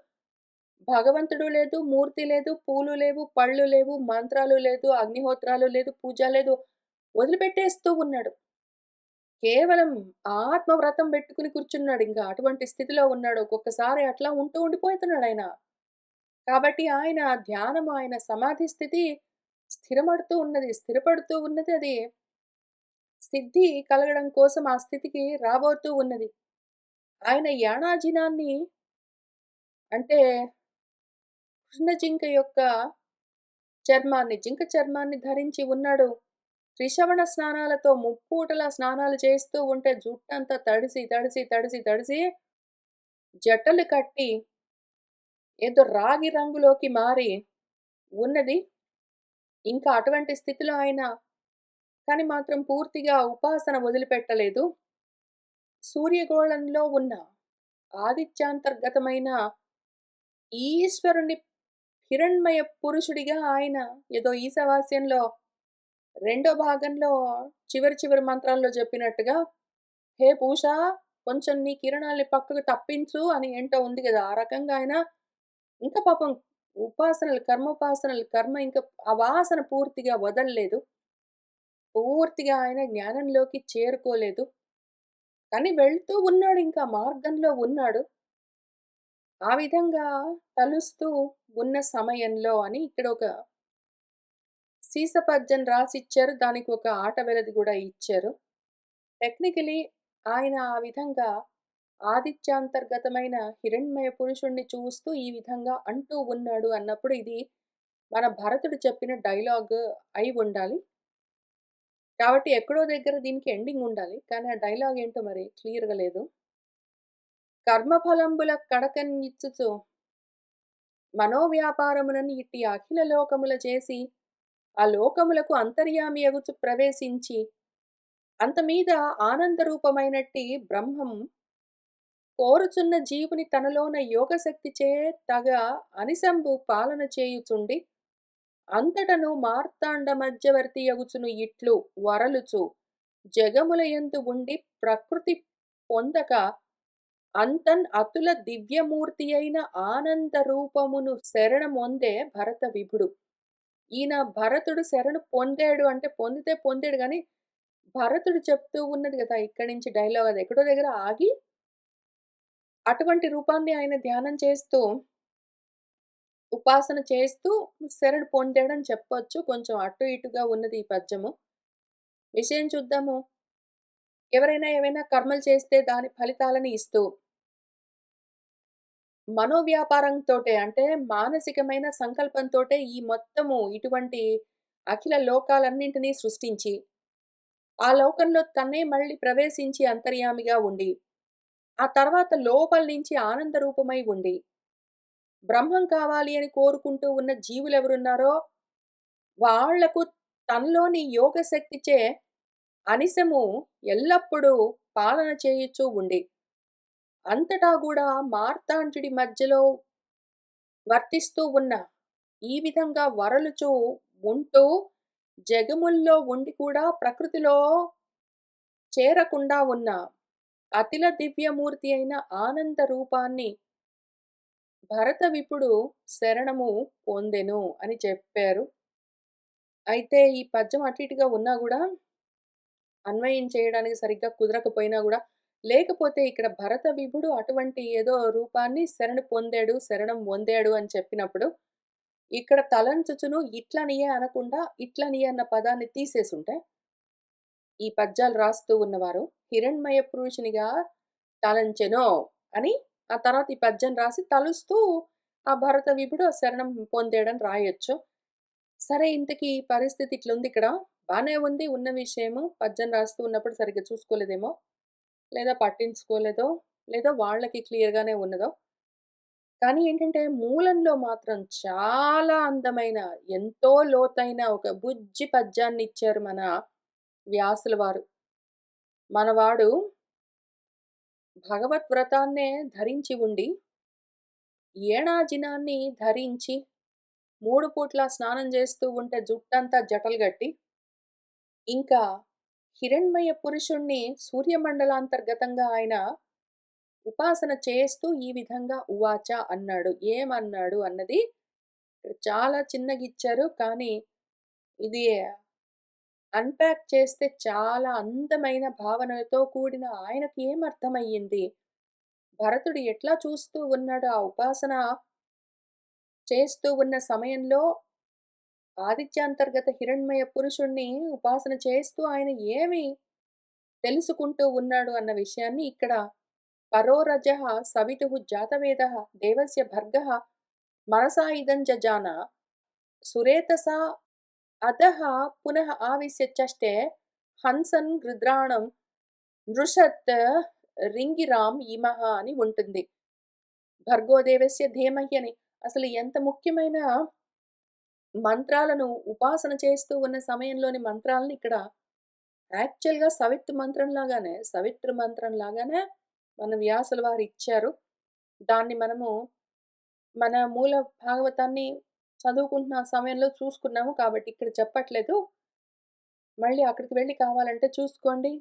భగవంతుడు లేదు, మూర్తి లేదు, పూలు లేవు, పళ్ళు లేవు, మంత్రాలు లేదు, అగ్నిహోత్రాలు లేదు, పూజ లేదు. వదిలిపెట్టేస్తూ ఉన్నాడు. కేవలం ఆత్మవ్రతం పెట్టుకుని కూర్చున్నాడింక. అటువంటి స్థితిలో ఉన్నాడు. ఒక్కొక్కసారి అట్లా ఉంటూ ఉండిపోతున్నాడాయన. కాబట్టి ఆయన ధ్యానము, ఆయన సమాధి స్థితి స్థిరపడుతూ ఉన్నది. స్థిరపడుతూ ఉన్నది. అది సిద్ధి కలగడం కోసం ఆ స్థితికి రాబోతూ ఉన్నది. ఆయన యాణాజినాన్ని అంటే కృష్ణ జింక యొక్క చర్మాన్ని, జింక చర్మాన్ని ధరించి ఉన్నాడు. త్రిశవణ స్నానాలతో ముప్పూటలా స్నానాలు చేస్తూ ఉంటే జుట్టంతా తడిసి, తడిసి, తడిసి, తడిసి జటలు కట్టి ఏదో రాగి రంగులోకి మారి ఉన్నది. ఇంకా అటువంటి స్థితిలో ఆయన కానీ మాత్రం పూర్తిగా ఉపాసన వదిలిపెట్టలేదు. సూర్యగోళంలో ఉన్న ఆదిత్యాంతర్గతమైన ఈశ్వరుని హిరణ్మయ పురుషుడిగా ఆయన ఏదో ఈశావాస్యంలో రెండో భాగంలో చివరి చివరి మంత్రాల్లో చెప్పినట్టుగా, "హే పూషా కొంచెం నీ కిరణాల్ని పక్కకు తప్పించు" అని ఏంటో ఉంది గదా! ఆ రకంగా ఆయన ఇంకా పాపం ఉపాసనలు, కర్మోపాసనలు, కర్మ ఇంకా ఆ వాసన పూర్తిగా వదల్లేదు. పూర్తిగా ఆయన జ్ఞానంలోకి చేరుకోలేదు. కానీ వెళ్తూ ఉన్నాడింకా మార్గంలో ఉన్నాడు. ఆ విధంగా తలుస్తూ ఉన్న సమయంలో అని ఇక్కడ ఒక సీసపద్యం రాసిచ్చారు. దానికి ఒక ఆట వెలది గూడా ఇచ్చారు. టెక్నికలీ ఆయన ఆ విధంగా ఆదిత్యాంతర్గతమైన హిరణ్మయ పురుషుడిని చూస్తూ ఈ విధంగా అంటూ ఉన్నాడు అన్నప్పుడు ఇది మన భరతుడు చెప్పిన డైలాగ్ అయి ఉండాలి. కాబట్టి ఎక్కడో దగ్గర దీనికి ఎండింగ్ ఉండాలి. కానీ ఆ డైలాగ్ ఏంటో మరి క్లియర్‌గా లేదు. కర్మఫలంబుల కడకన్నిచ్చుచు మనోవ్యాపారమునని ఇట్టి అఖిల లోకముల చేసి ఆ లోకములకు అంతర్యామియగుచు ప్రవేశించి అంతమీద ఆనందరూపమైనట్టి బ్రహ్మం కోరుచున్న జీవుని తనలోన యోగశక్తిచే తగ అనిశంబు పాలన చేయుచుండి అంతటను మార్తాండ మధ్యవర్తియగుచును ఇట్లు వరలుచు జగములయందు ఉండి ప్రకృతి పొందక అంతన్ అతుల దివ్యమూర్తి అయిన ఆనంద రూపమును శరణమొందే భరత విభుడు. ఈయన భరతుడు శరణు పొందాడు అంటే పొందితే పొందాడు గాని, భరతుడు చెప్తూ ఉన్నది గదా! ఇక్కడి నుంచి డైలాగ్ అది ఎక్కడో దగ్గర ఆగి, అటువంటి రూపాన్ని ఆయన ధ్యానం చేస్తూ, ఉపాసన చేస్తూ శరణు పొందాడని చెప్పొచ్చు. కొంచెం అటు ఇటుగా ఉన్నది ఈ పద్యము. విషయం చూద్దాము. ఎవరైనా ఏవైనా కర్మలు చేస్తే దాని ఫలితాలని ఇస్తూ మనోవ్యాపారంతోటే అంటే మానసికమైన సంకల్పంతోటే ఈ మొత్తము ఇటువంటి అఖిల లోకాలన్నింటినీ సృష్టించి, ఆ లోకంలో తనే మళ్ళీ ప్రవేశించి అంతర్యామిగా ఉండి, ఆ తర్వాత లోపల నుంచి ఆనంద రూపమై ఉండి, బ్రహ్మం కావాలి అని కోరుకుంటూ ఉన్న జీవులెవరున్నారో వాళ్లకు తనలోని యోగ శక్తిచే అనిశము ఎల్లప్పుడూ పాలన చేయుచూ ఉండి, అంతటా గూడా మార్తాండుడి మధ్యలో వర్తిస్తూ ఉన్న, ఈ విధంగా వరలుచూ ఉంటూ, జగముల్లో ఉండి కూడా ప్రకృతిలో చేరకుండా ఉన్న అతిల దివ్యమూర్తి అయిన ఆనంద రూపాన్ని భరత విపుడు శరణము పొందెను అని చెప్పారు. అయితే ఈ పద్యం అటు ఇటుగా ఉన్నా గూడా, అన్వయం చేయడానికి సరిగ్గా కుదరకపోయినా గూడా, లేకపోతే ఇక్కడ భరత విభుడు అటువంటి ఏదో రూపాన్ని శరణు పొందాడు, శరణం పొందాడు అని చెప్పినప్పుడు, ఇక్కడ తలంచుచును ఇట్లనియే అనకుండా, ఇట్లనియే అన్న పదాన్ని తీసేసుంటే, ఈ పద్యాలు రాస్తూ ఉన్నవారు హిరణ్మయ పురుషునిగా తలంచెనో అని, ఆ తర్వాత ఈ పద్యం రాసి తలుస్తూ ఆ భరత విభుడు ఆ శరణం పొందాడని రాయొచ్చు. సరే ఇంతకీ పరిస్థితి ఇట్లుందిక్కడ. బానే ఉంది ఉన్న విషయము. పద్యం రాస్తూ ఉన్నప్పుడు సరిగ్గా చూసుకోలేదేమో, లేదా పట్టించుకోలేదో, లేదా వాళ్ళకి క్లియర్‌గానే ఉన్నదో. కానీ ఏంటంటే మూలంలో మాత్రం చాలా అందమైన, ఎంతో లోతైన ఒక బుజ్జి పద్యాన్నిచ్చారు మన వ్యాసుల వారు. మనవాడు భగవత్ వ్రతాన్నే ధరించి ఉండి, ఏణాజినాన్ని ధరించి 3 పూట్ల స్నానం చేస్తూ ఉంటే జుట్టంతా జటలు గట్టి, ఇంకా హిరణ్మయ పురుషుణ్ణి సూర్యమండలాంతర్గతంగా ఆయన ఉపాసన చేస్తూ ఈ విధంగా ఉవాచ అన్నాడు. ఏమన్నాడు అన్నది ఇక్కడ చాలా చిన్నగిచ్చారు. కానీ ఇది అన్‌ప్యాక్ చేస్తే చాలా అందమైన భావనలతో కూడిన ఆయనకి ఏమర్థమయ్యింది? భరతుడు ఎట్లా చూస్తూ ఉన్నాడు ఆ ఉపాసన చేస్తూ ఉన్న సమయంలో ఆదిత్యాంతర్గత హిరణ్మయ పురుషుణ్ణి ఉపాసన చేస్తూ ఆయన ఏమి తెలుసుకుంటూ ఉన్నాడు అన్న విషయాన్ని ఇక్కడ పరోరజః సవితుః జాతవేదః దేవస్య భర్గః మనసా ఇదం జజాన సురేతసా అధః పునః ఆవిశ్య చష్టే హంసన్ గృధ్రాణం నృషత్ రింగిరాం ఇమః అని ఉంటుంది. భర్గోదేవస్య ధీమహి అని. అసలు ఎంత ముఖ్యమైన మంత్రాలను ఉపాసన చేస్తూ ఉన్న సమయంలోని మంత్రాలను ఇక్కడ యాక్చువల్‌గా సవిత్ర మంత్రం లాగానే మన వ్యాసుల వారు ఇచ్చారు. దాన్ని మనము మన మూల భాగవతాన్ని చదువుకుంటున్న సమయంలో చూసుకున్నాము కాబట్టి ఇక్కడ చెప్పట్లేదు. మళ్ళీ అక్కడికి వెళ్లి కావాలంటే చూసుకోండి.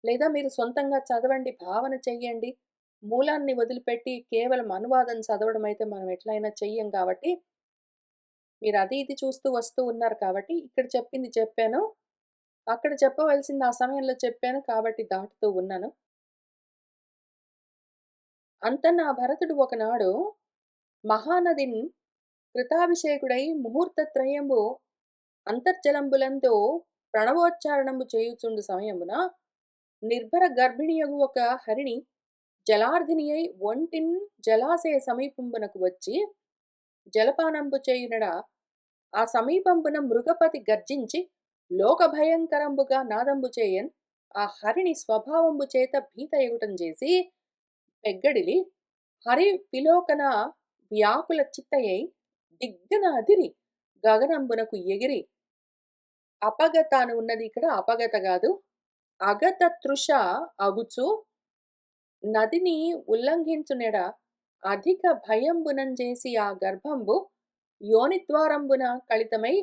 లేదా మీరు సొంతంగా చదవండి, భావన చెయ్యండి. మూలాన్ని వదిలిపెట్టి కేవలం అనువాదం చదవడం అయితే మనం ఎట్లైనా చెయ్యం కాబట్టి, మీరు అది ఇది చూస్తూ వస్తూ ఉన్నారు కాబట్టి, ఇక్కడ చెప్పింది చెప్పాను. అక్కడ చెప్పవలసింది ఆ సమయంలో చెప్పాను కాబట్టి దాటుతూ ఉన్నాను. అంతన్న ఆ భరతుడు ఒకనాడు మహానదిన్ కృతాభిషేకుడై ముహూర్తత్రయంబు అంతర్జలంబులందు ప్రణవోచ్చారణంబు చేయుచుండు సమయమున నిర్భర గర్భిణియగు ఒక హరిణి జలార్ధినియై ఒంటిన్ జలాశయ సమీపంబునకు వచ్చి జలపానంబు చేయునడ ఆ సమీపంబున మృగపతి గర్జించి లోకభయంకరంబుగా నాదంబు చేయన్ ఆ హరిణి స్వభావంబు చేత భీత ఎగుటం చేసి పెగ్గడిలి హరి విలోకన వ్యాకుల చిత్తయై దిగ్గన అదిరి గగనంబునకు ఎగిరి అపగత అని ఉన్నది ఇక్కడ అపగత గాదు. అగత తృష అగుచు నదిని ఉల్లంఘించునెడ అధిక భయంబునంజేసి ఆ గర్భంబు యోనిద్వారంబున కలితమై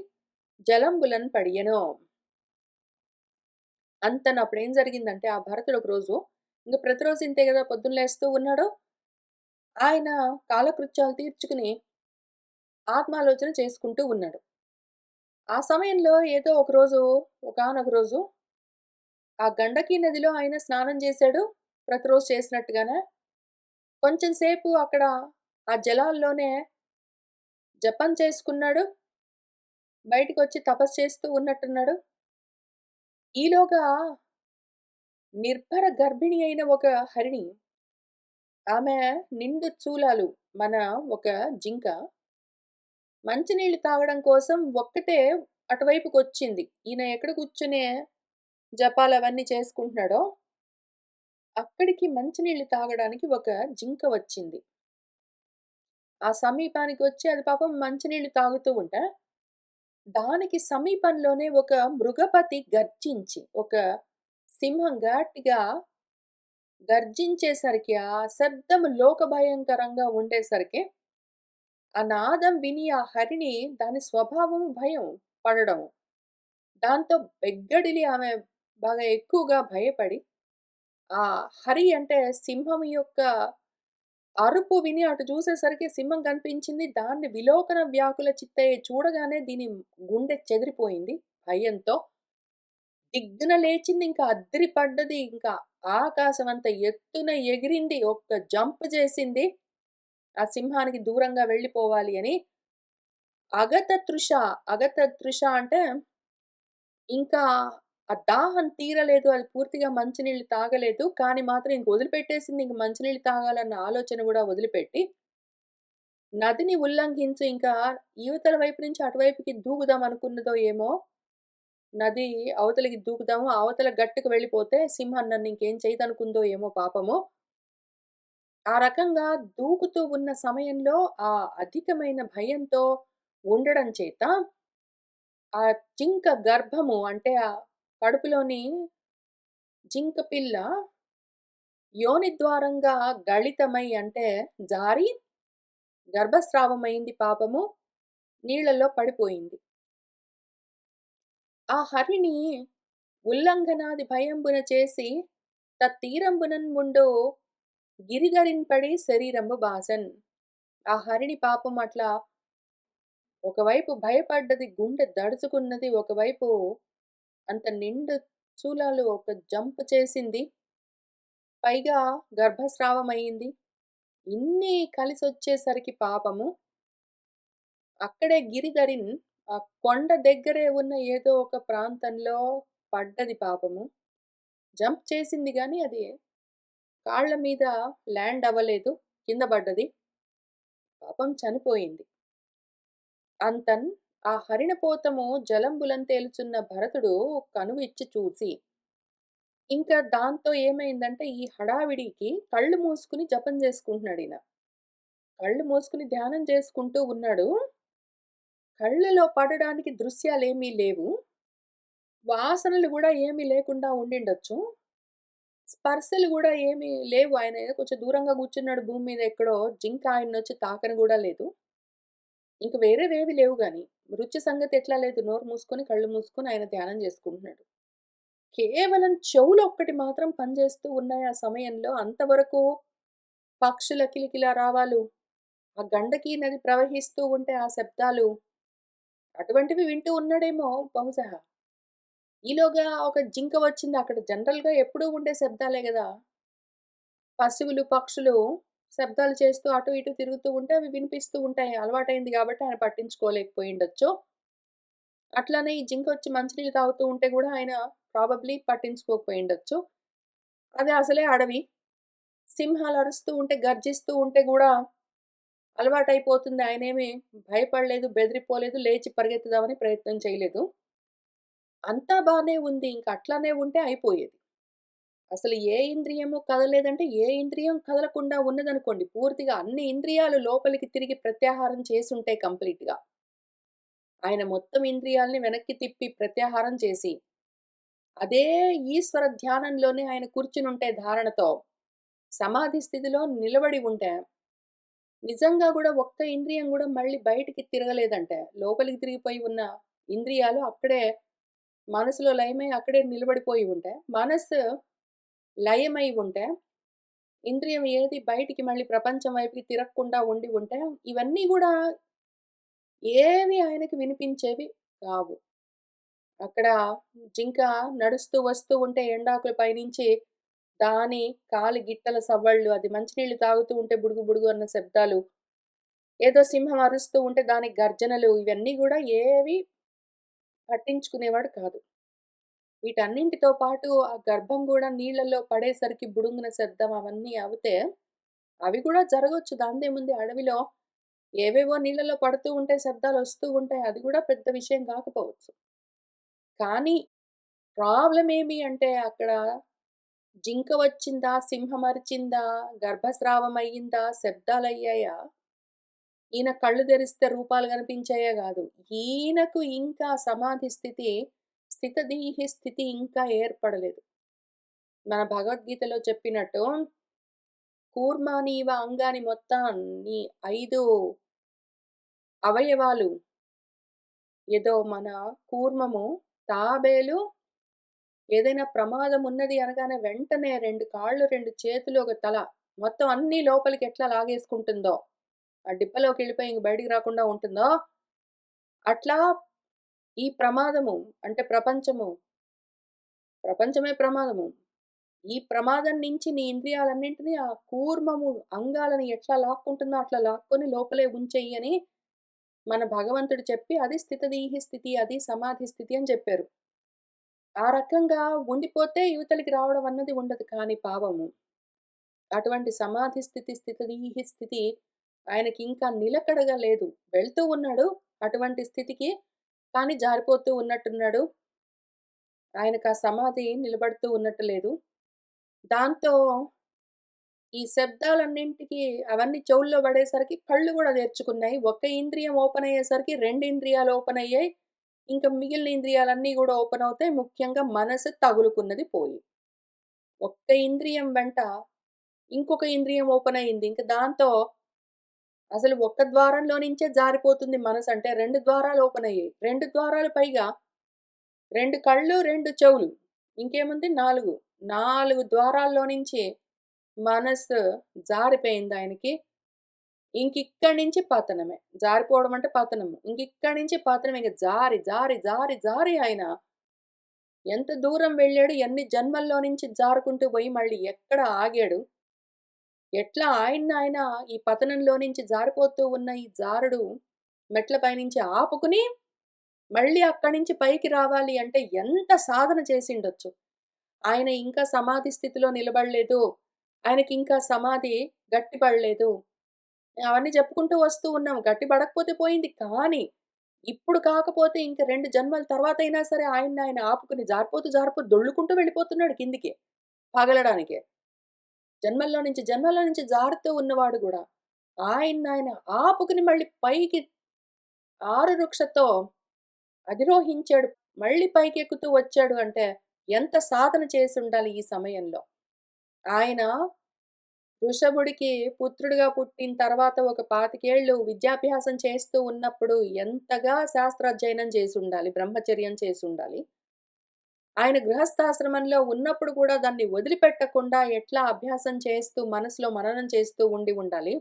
జలంబులన్ పడియెను. అప్పుడేం జరిగిందంటే ఆ భరతుడు ఒకరోజు ఇంక ప్రతిరోజు ఇంతే గదా! పొద్దున్న లేస్తూ ఉన్నాడు. ఆయన కాలకృత్యాలు తీర్చుకుని ఆత్మాలోచన చేసుకుంటూ ఉన్నాడు. ఆ సమయంలో ఏదో ఒకరోజు ఒకానొక రోజు ఆ గండకీ నదిలో ఆయన స్నానం చేశాడు. ప్రతిరోజు చేసినట్టుగానే. కొంచెం సేపు అక్కడ ఆ జలాల్లోనే జపం చేసుకున్నాడు. బయటికొచ్చి తపస్సు చేస్తూ ఉన్నట్టున్నాడు. ఈలోగా నిర్భర గర్భిణి అయిన ఒక హరిణి, ఆమె నిండు చూలాలు మన ఒక జింక మంచినీళ్ళు తాగడం కోసం ఒక్కటే అటువైపుకొచ్చింది. ఈయన ఎక్కడ కూర్చొని జపాలవన్నీ చేసుకుంటున్నాడో, అక్కడికి మంచినీళ్ళు తాగడానికి ఒక జింక వచ్చింది. ఆ సమీపానికి వచ్చి అది పాపం మంచినీళ్ళు తాగుతూ ఉంటే, దానికి సమీపంలోనే ఒక మృగపతి గర్జించి, ఒక సింహం గట్టిగా గర్జించేసరికి, ఆ శబ్దం లోకభయంకరంగా ఉండేసరికి, ఆ నాదం విని ఆ హరిణి దాని స్వభావం భయం పడడం. దాంతో బెగ్గడిలి ఆమె బాగా ఎక్కువగా భయపడి, ఆ హరి అంటే సింహం యొక్క అరుపు విని అటు చూసేసరికి సింహం కనిపించింది. దాన్ని విలోకన వ్యాకుల చిత్తయి చూడగానే దీని గుండె చెదిరిపోయింది భయంతో. దిగ్గున లేచింది. ఇంకా అద్దిరి పడ్డది. ఇంకా ఆకాశమంత ఎత్తున ఎగిరింది. ఒక్క జంప్ చేసింది. ఆ సింహానికి దూరంగా వెళ్ళిపోవాలి అని. అగత తృష, అగత తృష అంటే ఇంకా ఆ దాహం తీరలేదు. అది పూర్తిగా మంచినీళ్ళు తాగలేదు. కానీ మాత్రం ఇంక వదిలిపెట్టేసింది. ఇంక మంచినీళ్ళు తాగాలన్న ఆలోచన గూడా వదిలిపెట్టి, నదిని ఉల్లంఘించి ఇంకా ఇవతల వైపు నుంచి అటువైపుకి దూకుదాం అనుకున్నదో ఏమో, నది అవతలికి దూకుదాము, అవతల గట్టుకు వెళ్ళిపోతే సింహం నన్ను ఇంకేం చేయదనుకుందో ఏమో పాపము. ఆ రకంగా దూకుతూ ఉన్న సమయంలో ఆ అధికమైన భయంతో ఉండడం చేత, ఆ జింక గర్భము అంటే ఆ కడుపులోని జింక పిల్ల యోని ద్వారంగా గళితమై అంటే జారి గర్భస్రావమైంది పాపము. నీళ్ళలో పడిపోయింది. ఆ హరిణి ఉల్లంఘనాది భయంబున చేసి తత్తీరంబునన్ ముండు గిరిగరిన్పడి శరీరంబు బాసెన్. ఆ హరిణి పాపం అట్లా ఒకవైపు భయపడ్డది, గుండె దడుచుకున్నది. ఒకవైపు అంత నిండు చూలాలు ఒక జంప్ చేసింది. పైగా గర్భస్రావమయింది. ఇన్ని కలిసొచ్చేసరికి పాపము అక్కడే గిరిధరిన్ ఆ కొండ దగ్గరే ఉన్న ఏదో ఒక ప్రాంతంలో పడ్డది పాపము. జంప్ చేసింది గానీ అది కాళ్ళ మీద ల్యాండ్ అవ్వలేదు. కింద పడ్డది. పాపం చనిపోయింది. అంతన్ ఆ హరిణపోతము జలంబులం తేలుచున్న భరతుడు కనువిచ్చి చూసి, ఇంకా దాంతో ఏమైందంటే ఈ హడావిడికి కళ్ళు మూసుకొని జపం చేసుకుంటున్నాడిన. కళ్ళు మూసుకొని ధ్యానం చేసుకుంటూ ఉన్నాడు. కళ్ళలో పడడానికి దృశ్యాలేమీ లేవు. వాసనలు గూడా ఏమీ లేకుండా ఉండిండొచ్చు. స్పర్శలు గూడా ఏమీ లేవు. ఆయన ఏదో కొంచెం దూరంగా కూర్చున్నాడు భూమి మీద ఎక్కడో. జింక ఆయన్నొచ్చి తాకను గూడా లేదు. ఇంక వేరేవేవి లేవు గాని. రుచి సంగతి ఎట్లా లేదు. నోరు మూసుకొని, కళ్ళు మూసుకొని ఆయన ధ్యానం చేసుకుంటున్నాడు. కేవలం చెవులొక్కటి మాత్రం పనిచేస్తూ ఉన్నాయి ఆ సమయంలో. అంతవరకు పక్షుల కిలకిల రావాలు, ఆ గండకీ నది ప్రవహిస్తూ ఉంటే ఆ శబ్దాలు, అటువంటివి వింటూ ఉన్నాడేమో బహుశా. ఈలోగా ఒక జింక వచ్చింది. అక్కడ జనరల్‌గా ఎప్పుడూ ఉండే శబ్దాలే గదా! పశువులు, పక్షులు శబ్దాలు చేస్తూ అటు ఇటు తిరుగుతూ ఉంటే అవి వినిపిస్తూ ఉంటాయి. అలవాటైంది గాబట్టి ఆయన పట్టించుకోలేకపోయుండొచ్చు. అట్లానే ఈ జింకొచ్చి మంచినీళ్ళు తాగుతూ ఉంటే గూడా ఆయన ప్రాబబ్లీ పట్టించుకోకపోయుండొచ్చు. అది అసలే అడవి. సింహాలు అరుస్తూ ఉంటే, గర్జిస్తూ ఉంటే గూడా అలవాటైపోతుంది. ఆయనేమి భయపడలేదు, బెదిరిపోలేదు, లేచి పరిగెత్తుదామని ప్రయత్నం చేయలేదు. అంతా బానే ఉంది. ఇంక అట్లానే ఉంటే అయిపోయేది. అసలు ఏ ఇంద్రియము కదలలేదంటే, ఏ ఇంద్రియం కదలకుండా ఉన్నదనుకోండి, పూర్తిగా అన్ని ఇంద్రియాలు లోపలికి తిరిగి ప్రత్యాహారం చేసుంటాయి కంప్లీట్‌గా. ఆయన మొత్తం ఇంద్రియాల్ని వెనక్కి తిప్పి ప్రత్యాహారం చేసి, అదే ఈశ్వర ధ్యానంలోనే ఆయన కూర్చునుంటే ధారణతో, సమాధి స్థితిలో నిలబడి ఉంటే, నిజంగా గూడా ఒక్క ఇంద్రియం గూడా మళ్ళీ బయటికి తిరగలేదంటే, లోపలికి తిరిగిపోయి ఉన్న ఇంద్రియాలు అక్కడే మనసులో లయమై అక్కడే నిలబడిపోయి ఉంటే, మనస్సు లయమై ఉంటే, ఇంద్రియం ఏది బయటికి మళ్ళీ ప్రపంచం వైపుకి తిరగకుండా ఉండి ఉంటే, ఇవన్నీ గూడా ఏవి ఆయనకి వినిపించేవి కావు. అక్కడ జింక నడుస్తూ వస్తూ ఉంటే ఎండాకుల పైనుంచి దాని కాలి గిట్టల సవ్వళ్ళు, అది మంచినీళ్ళు తాగుతూ ఉంటే బుడుగు బుడుగు అన్న శబ్దాలు, ఏదో సింహం అరుస్తూ ఉంటే దాని గర్జనలు, ఇవన్నీ గూడా ఏవి పట్టించుకునేవాడు కాదు. వీటన్నింటితో పాటు ఆ గర్భం గూడా నీళ్ళల్లో పడేసరికి బుడుంగున శబ్దం అవన్నీ అవుతే, అవి కూడా జరగొచ్చు. దాందేముంది, అడవిలో ఏవేవో నీళ్ళలో పడుతూ ఉంటే శబ్దాలొస్తూ ఉంటాయి. అది గూడా పెద్ద విషయం కాకపోవచ్చు. కానీ ప్రాబ్లమ్ ఏమి అంటే అక్కడ జింక వచ్చిందా? సింహం అరిచిందా? గర్భస్రావం అయ్యిందా? శబ్దాలయ్యాయా? ఈయన కళ్ళు తెరిస్తే రూపాలు కనిపించాయే గాదు. ఈయనకు ఇంకా సమాధి స్థితి, స్థితదీహి స్థితి ఇంకా ఏర్పడలేదు. మన భగవద్గీతలో చెప్పినట్టు కూర్మానీవ అంగాని మొత్తాన్ని 5 అవయవాలు, ఏదో మన కూర్మము, తాబేలు ఏదైనా ప్రమాదం ఉన్నది అనగానే వెంటనే 2 కాళ్ళు, 2 చేతులు, ఒక తల మొత్తం అన్నీ లోపలికి ఎట్లా లాగేసుకుంటుందో, ఆ డిప్పలోకెళ్ళిపోయి ఇంక బయటికి రాకుండా ఉంటుందో, అట్లా ఈ ప్రమాదము అంటే ప్రపంచమే ప్రమాదము. ఈ ప్రమాదం నుంచి నీ ఇంద్రియాలన్నింటిని ఆ కూర్మము అంగాలను ఎట్లా లాక్కుంటుందో అట్లా లాక్కొని లోపలే ఉంచెయ్యి అని మన భగవంతుడు చెప్పి, అది స్థితదీహి స్థితి, అది సమాధి స్థితి అని చెప్పారు. ఆ రకంగా ఉండిపోతే ఇవతలికి రావడం అన్నది ఉండదు కానీ పావము. అటువంటి సమాధి స్థితి, స్థితదీహి స్థితి ఆయనకింకా నిలకడగా లేదు. వెళ్తూ ఉన్నాడు అటువంటి స్థితికి, కానీ జారిపోతూ ఉన్నట్టున్నాడు. ఆయనకా సమాధి నిలబడుతూ ఉన్నట్టు లేదు. దాంతో ఈ శబ్దాలన్నింటికి అవన్నీ చెవుల్లో పడేసరికి కళ్ళు గూడా తెరుచుకున్నాయి. ఒక ఇంద్రియం ఓపెన్ అయ్యేసరికి 2 ఇంద్రియాలు ఓపెన్ అయ్యాయి. ఇంక మిగిలిన ఇంద్రియాలన్నీ గూడా ఓపెన్ అవుతాయి. ముఖ్యంగా మనసు తగులుకున్నది పోయి. ఒక్క ఇంద్రియం వెంట ఇంకొక ఇంద్రియం ఓపెన్ అయింది. ఇంక దాంతో అసలు ఒక్క ద్వారంలో నుంచే జారిపోతుంది మనసంటే 2 ద్వారాలు ఓపెన్ అయ్యాయి. 2 ద్వారాలు పైగా 2 కళ్ళు, 2 చెవులు. ఇంకేముంది 4. 4 ద్వారాల్లో నుంచి మనసు జారిపోయిందాయనకి. ఇంకిక్కడి నుంచి పతనమే. జారిపోవడం అంటే పతనము. ఇంకిక్కడి నుంచి పతనం. ఇంక జారి, జారి, జారి, జారి ఆయన ఎంత దూరం వెళ్ళాడు, ఎన్ని జన్మల్లో నుంచి జారుకుంటూ పోయి మళ్ళీ ఎక్కడ ఆగాడు, ఎట్లా ఆయన్నాయన ఈ పతనంలో నుంచి జారిపోతూ ఉన్న ఈ జారుడు మెట్ల పైనుంచి ఆపుకుని, మళ్ళీ అక్కడి నుంచి పైకి రావాలి అంటే ఎంత సాధన చేసుండొచ్చు. ఆయన ఇంకా సమాధి స్థితిలో నిలబడలేదు. ఆయనకింకా సమాధి గట్టిపడలేదు. అవన్నీ చెప్పుకుంటూ వస్తూ ఉన్నాం. గట్టి పడకపోతే పోయింది. కానీ, ఇప్పుడు కాకపోతే ఇంక 2 జన్మల తర్వాతైనా సరే ఆయన్నాయన ఆపుకుని జారిపోతూ, జారిపోతూ దొర్లుకుంటూ వెళ్ళిపోతున్నాడు కిందికి పగలడానికి. జన్మల్లో నుంచి జారుతూ ఉన్నవాడు గూడా, ఆయన్నాయన ఆపుకుని మళ్ళీ పైకి ఆరురుక్షతో అధిరోహించాడు. మళ్ళీ పైకెక్కుతూ వచ్చాడు అంటే, ఎంత సాధన చేసుండాలి ఈ సమయంలో. ఆయన వృషభుడికి పుత్రుడిగా పుట్టిన తర్వాత ఒక 25 ఏళ్ళు విద్యాభ్యాసం చేస్తూ ఉన్నప్పుడు ఎంతగా శాస్త్రాధ్యయనం చేసుండాలి, బ్రహ్మచర్యం చేసుండాలి. ఆయన గృహస్థాశ్రమంలో ఉన్నప్పుడు కూడా దాన్ని వదిలిపెట్టకుండా ఎట్లా అభ్యాసం చేస్తూ, మనసులో మననం చేస్తూ ఉండి ఉండాలి.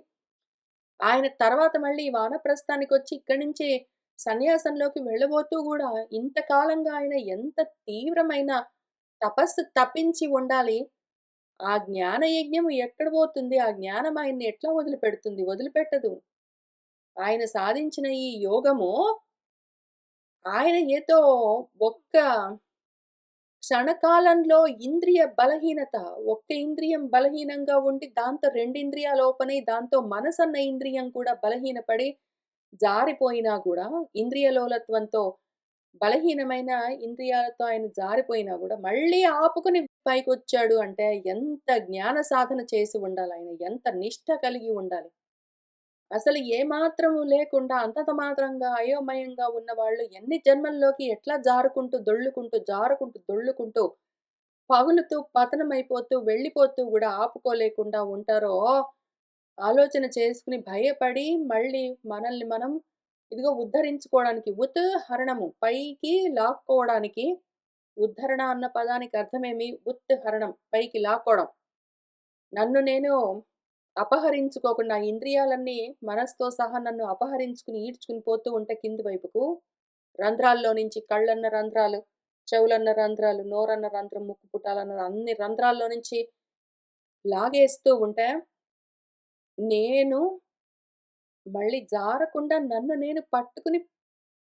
ఆయన తర్వాత మళ్ళీ వానప్రస్థానికొచ్చి ఇక్కడి నుంచి సన్యాసంలోకి వెళ్ళబోతూ గూడా ఇంతకాలంగా ఆయన ఎంత తీవ్రమైన తపస్సు తపించి ఉండాలి. ఆ జ్ఞానయజ్ఞం ఎక్కడ పోతుంది? ఆ జ్ఞానం ఆయన్ని ఎట్లా వదిలిపెడుతుంది? వదిలిపెట్టదు. ఆయన సాధించిన ఈ యోగము ఆయన ఏదో ఒక్క క్షణకాలంలో ఇంద్రియ బలహీనత, ఒక్క ఇంద్రియం బలహీనంగా ఉండి దాంతో 2 ఇంద్రియాలు ఓపెన్ అయ్యి దాంతో మనసన్న ఇంద్రియం కూడా బలహీనపడి జారిపోయినా గూడా ఇంద్రియ లోలత్వంతో బలహీనమైన ఇంద్రియాలతో ఆయన జారిపోయినా గూడా మళ్ళీ ఆపుకుని పైకొచ్చాడు అంటే ఎంత జ్ఞాన సాధన చేసి ఉండాలాయన. ఎంత నిష్ఠ కలిగి ఉండాలి. అసలు ఏమాత్రము లేకుండా అంతంత మాత్రంగా అయోమయంగా ఉన్నవాళ్ళు ఎన్ని జన్మల్లోకి ఎట్లా జారుకుంటూ, దొర్లుకుంటూ, జారుకుంటూ, దొర్లుకుంటూ, పగులుతూ, పతనమైపోతూ, వెళ్ళిపోతూ గూడా ఆపుకోలేకుండా ఉంటారో, ఆలోచన చేసుకొని భయపడి మళ్ళీ మనల్ని మనం ఇదిగో ఉద్ధరించుకోవడానికి ఉత్‌హరణము పైకి లాక్కోవడానికి ఉద్ధరణ అన్న పదానికి అర్థమేమి? ఉత్‌హరణం పైకి లాక్కోవడం. నన్ను నేను అపహరించుకోకుండా ఇంద్రియాలన్నీ మనసుతో సహా నన్ను అపహరించుకుని, ఈడ్చుకుని పోతూ ఉంటే కింది వైపుకు, రంధ్రాల్లో నుంచి కళ్ళన్న రంధ్రాలు, చెవులన్న రంధ్రాలు, నోరన్న రంధ్రం, ముక్కు పుటాలన్న అన్ని రంధ్రాల్లో నుంచి లాగేస్తూ ఉంటే, నేను మళ్ళీ జారకుండా నన్ను నేను పట్టుకుని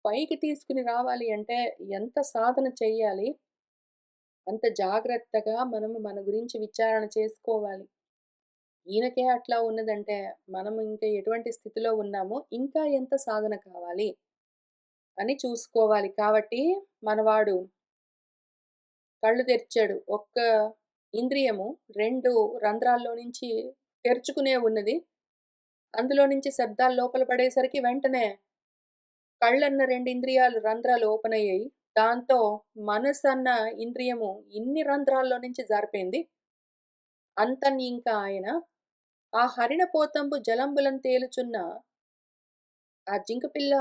పైకి తీసుకొని రావాలి అంటే ఎంత సాధన చెయ్యాలి? అంత జాగ్రత్తగా మనము మన గురించి విచారణ చేసుకోవాలి. ఈయనకే అట్లా ఉన్నదంటే, మనం ఇంకా ఎటువంటి స్థితిలో ఉన్నామో, ఇంకా ఎంత సాధన కావాలి అని చూసుకోవాలి. కాబట్టి మనవాడు కళ్ళు తెరిచాడు. ఒక్క ఇంద్రియము 2 రంధ్రాల్లో నుంచి తెరుచుకునే ఉన్నది. అందులో నుంచి శబ్దాలు లోపల పడేసరికి వెంటనే కళ్ళన్న 2 ఇంద్రియాలు రంధ్రాలు ఓపెన్ అయ్యాయి. దాంతో మనసన్న ఇంద్రియము ఇన్ని రంధ్రాల్లో నుంచి జారిపోయింది. అంతనింక ఆయన ఆ హరిణపోతంబు జలంబులం తేలుచున్న ఆ జింక పిల్ల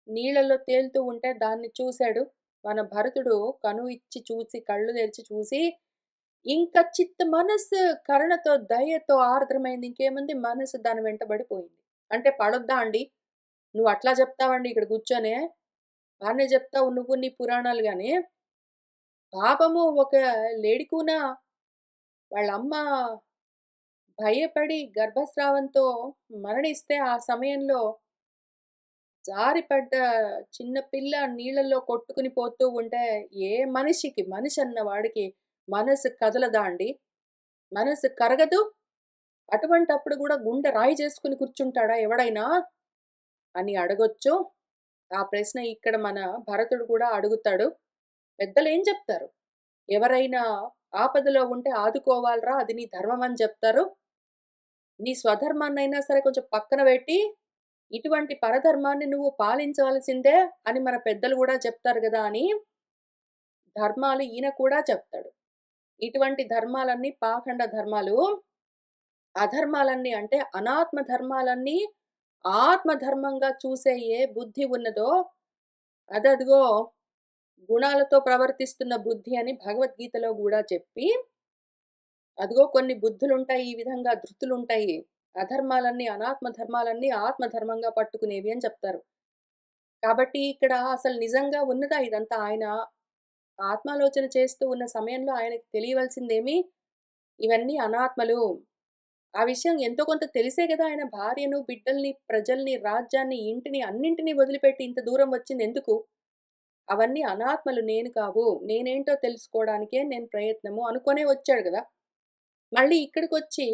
నీళ్ళలో తేలుతూ ఉంటే దాన్ని చూసాడు. మన భరతుడు కనువు ఇచ్చి చూసి, కళ్ళు తెరిచి చూసి, ఇంక మనస్సు కరుణతో, దయతో ఆర్ద్రమైంది. ఇంకేముంది మనసు దాని వెంటబడిపోయింది. అంటే పడొద్దా అండి? నువ్వు అట్లా చెప్తావండి ఇక్కడ కూర్చొని. బానే చెప్తావు నువ్వు నీ పురాణాలు గాని, పాపము ఒక లేడికూన వాళ్ళమ్మ భయపడి గర్భస్రావంతో మరణిస్తే ఆ సమయంలో జారిపడ్డ చిన్న పిల్ల నీళ్ళల్లో కొట్టుకుని పోతూ ఉంటే, ఏ మనిషికి మనిషన్న వాడికి మనసు కదలదా అండి? మనసు కరగదు. అటువంటప్పుడు గూడా గుండె రాయి చేసుకొని కూర్చుంటాడా ఎవడైనా? అని అడగొచ్చు. ఆ ప్రశ్న ఇక్కడ మన భరతుడు కూడా అడుగుతాడు. పెద్దలేం చెప్తారు? ఎవరైనా ఆపదలో ఉంటే ఆదుకోవాలిరా! అది నీ ధర్మం అని జెప్తారు. నీ స్వధర్మాన్నైనా సరే కొంచెం పక్కన బెట్టి, ఇటువంటి పరధర్మాన్ని నువ్వు పాలించవలసిందే అని మన పెద్దలు గూడా చెప్తారు గదా! అని ధర్మాలు ఈయన కూడా చెప్తాడు. ఇటువంటి ధర్మాలన్నీ పాఖండ ధర్మాలు. అధర్మాలన్నీ అంటే అనాత్మ ధర్మాలన్నీ ఆత్మ ధర్మంగా చూసే ఏ బుద్ధి ఉన్నదో అదదిగో గుణాలతో ప్రవర్తిస్తున్న బుద్ధి అని భగవద్గీతలో గూడా చెప్పి, అదిగో కొన్ని బుద్ధులుంటాయి. ఈ విధంగా ధృతులుంటాయి. అధర్మాలన్నీ, అనాత్మ ధర్మాలన్నీ ఆత్మ ధర్మంగా పట్టుకునేవి అని చెప్తారు. కాబట్టి ఇక్కడ అసలు నిజంగా ఉన్నదా ఇదంతా? ఆయన ఆత్మాలోచన చేస్తూ ఉన్న సమయంలో ఆయనకి తెలియవలసిందేమి, ఇవన్నీ అనాత్మలు. ఆ విషయం ఎంతో కొంత తెలిసే గదా! ఆయన భార్యను, బిడ్డల్ని, ప్రజల్ని, రాజ్యాన్ని, ఇంటిని అన్నింటిని వదిలిపెట్టి ఇంత దూరం వచ్చిందెందుకు? అవన్నీ అనాత్మలు నేను కావు. నేనేంటో తెలుసుకోవడానికే నేను ప్రయత్నము అనుకునే వచ్చాడు గదా! మళ్ళీ ఇక్కడికొచ్చి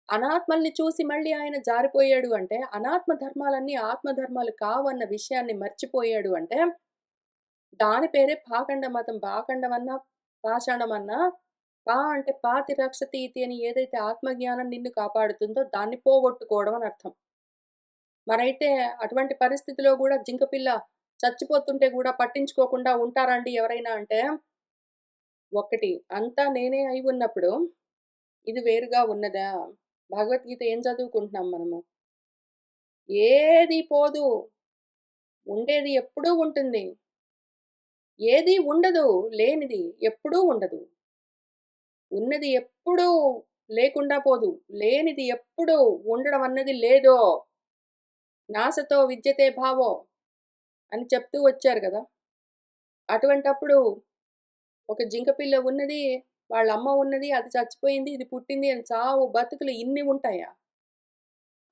అనాత్మల్ని చూసి మళ్ళీ ఆయన జారిపోయాడు అంటే, అనాత్మ ధర్మాలన్నీ ఆత్మ ధర్మాలు కావన్న విషయాన్ని మర్చిపోయాడు అంటే, దాని పేరే పాఖండ మతం. పాఖండమన్నా, పాషాణమన్నా, అంటే పాతి రక్షతి ఇతి అని ఏదైతే ఆత్మజ్ఞానం నిన్ను కాపాడుతుందో దాన్ని పోగొట్టుకోవడం అని అర్థం. మరైతే అటువంటి పరిస్థితిలో గూడా జింక పిల్ల చచ్చిపోతుంటే గూడా పట్టించుకోకుండా ఉంటారండి ఎవరైనా అంటే, ఒకటి అంతా నేనే అయి ఉన్నప్పుడు, ఇది వేరుగా ఉన్నదా? భగవద్గీత ఏం చదువుకుంటున్నాం మనము? ఏది పోదు. ఉండేది ఎప్పుడూ ఉంటుంది. ఏది ఉండదు. లేనిది ఎప్పుడూ ఉండదు. ఉన్నది ఎప్పుడూ లేకుండా పోదు. లేనిది ఎప్పుడూ ఉండడం అన్నది లేదో. నాసతో విద్యతే భావో అని చెప్తూ వచ్చారు గదా! అటువంటప్పుడు ఒక జింక పిల్ల ఉన్నది, వాళ్ళమ్మ ఉన్నది, అది చచ్చిపోయింది, ఇది పుట్టింది అని చావు బతుకులు ఇన్ని ఉంటాయా?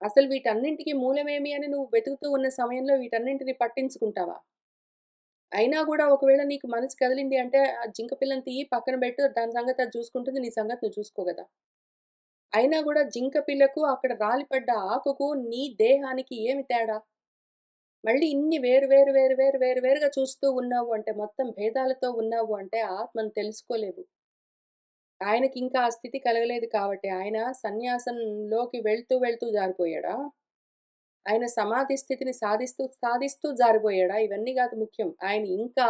అసలు వీటన్నింటికి మూలమేమి అని నువ్వు వెతుకుతూ ఉన్న సమయంలో వీటన్నింటిని పట్టించుకుంటావా? అయినా గూడా ఒకవేళ నీకు మనసు కదిలింది అంటే, ఆ జింక పిల్లని తీయి పక్కన బెట్టు. దాని సంగతి అది చూసుకుంటుంది. నీ సంగతి నువ్వు చూసుకో గదా! అయినా గూడా జింక పిల్లకు అక్కడ రాలిపడ్డ ఆకుకు, నీ దేహానికి ఏమి తేడా? మళ్ళీ ఇన్ని వేరుగా చూస్తూ ఉన్నావు అంటే, మొత్తం భేదాలతో ఉన్నావు అంటే ఆత్మను తెలుసుకోలేవు. ఆయనకింకా ఆ స్థితి కలగలేదు కాబట్టి ఆయన సన్యాసంలోకి వెళ్తూ జారిపోయాడా? ఆయన సమాధి స్థితిని సాధిస్తూ, సాధిస్తూ జారిపోయాడా? ఇవన్నీ గాదు ముఖ్యం. ఆయన ఇంకా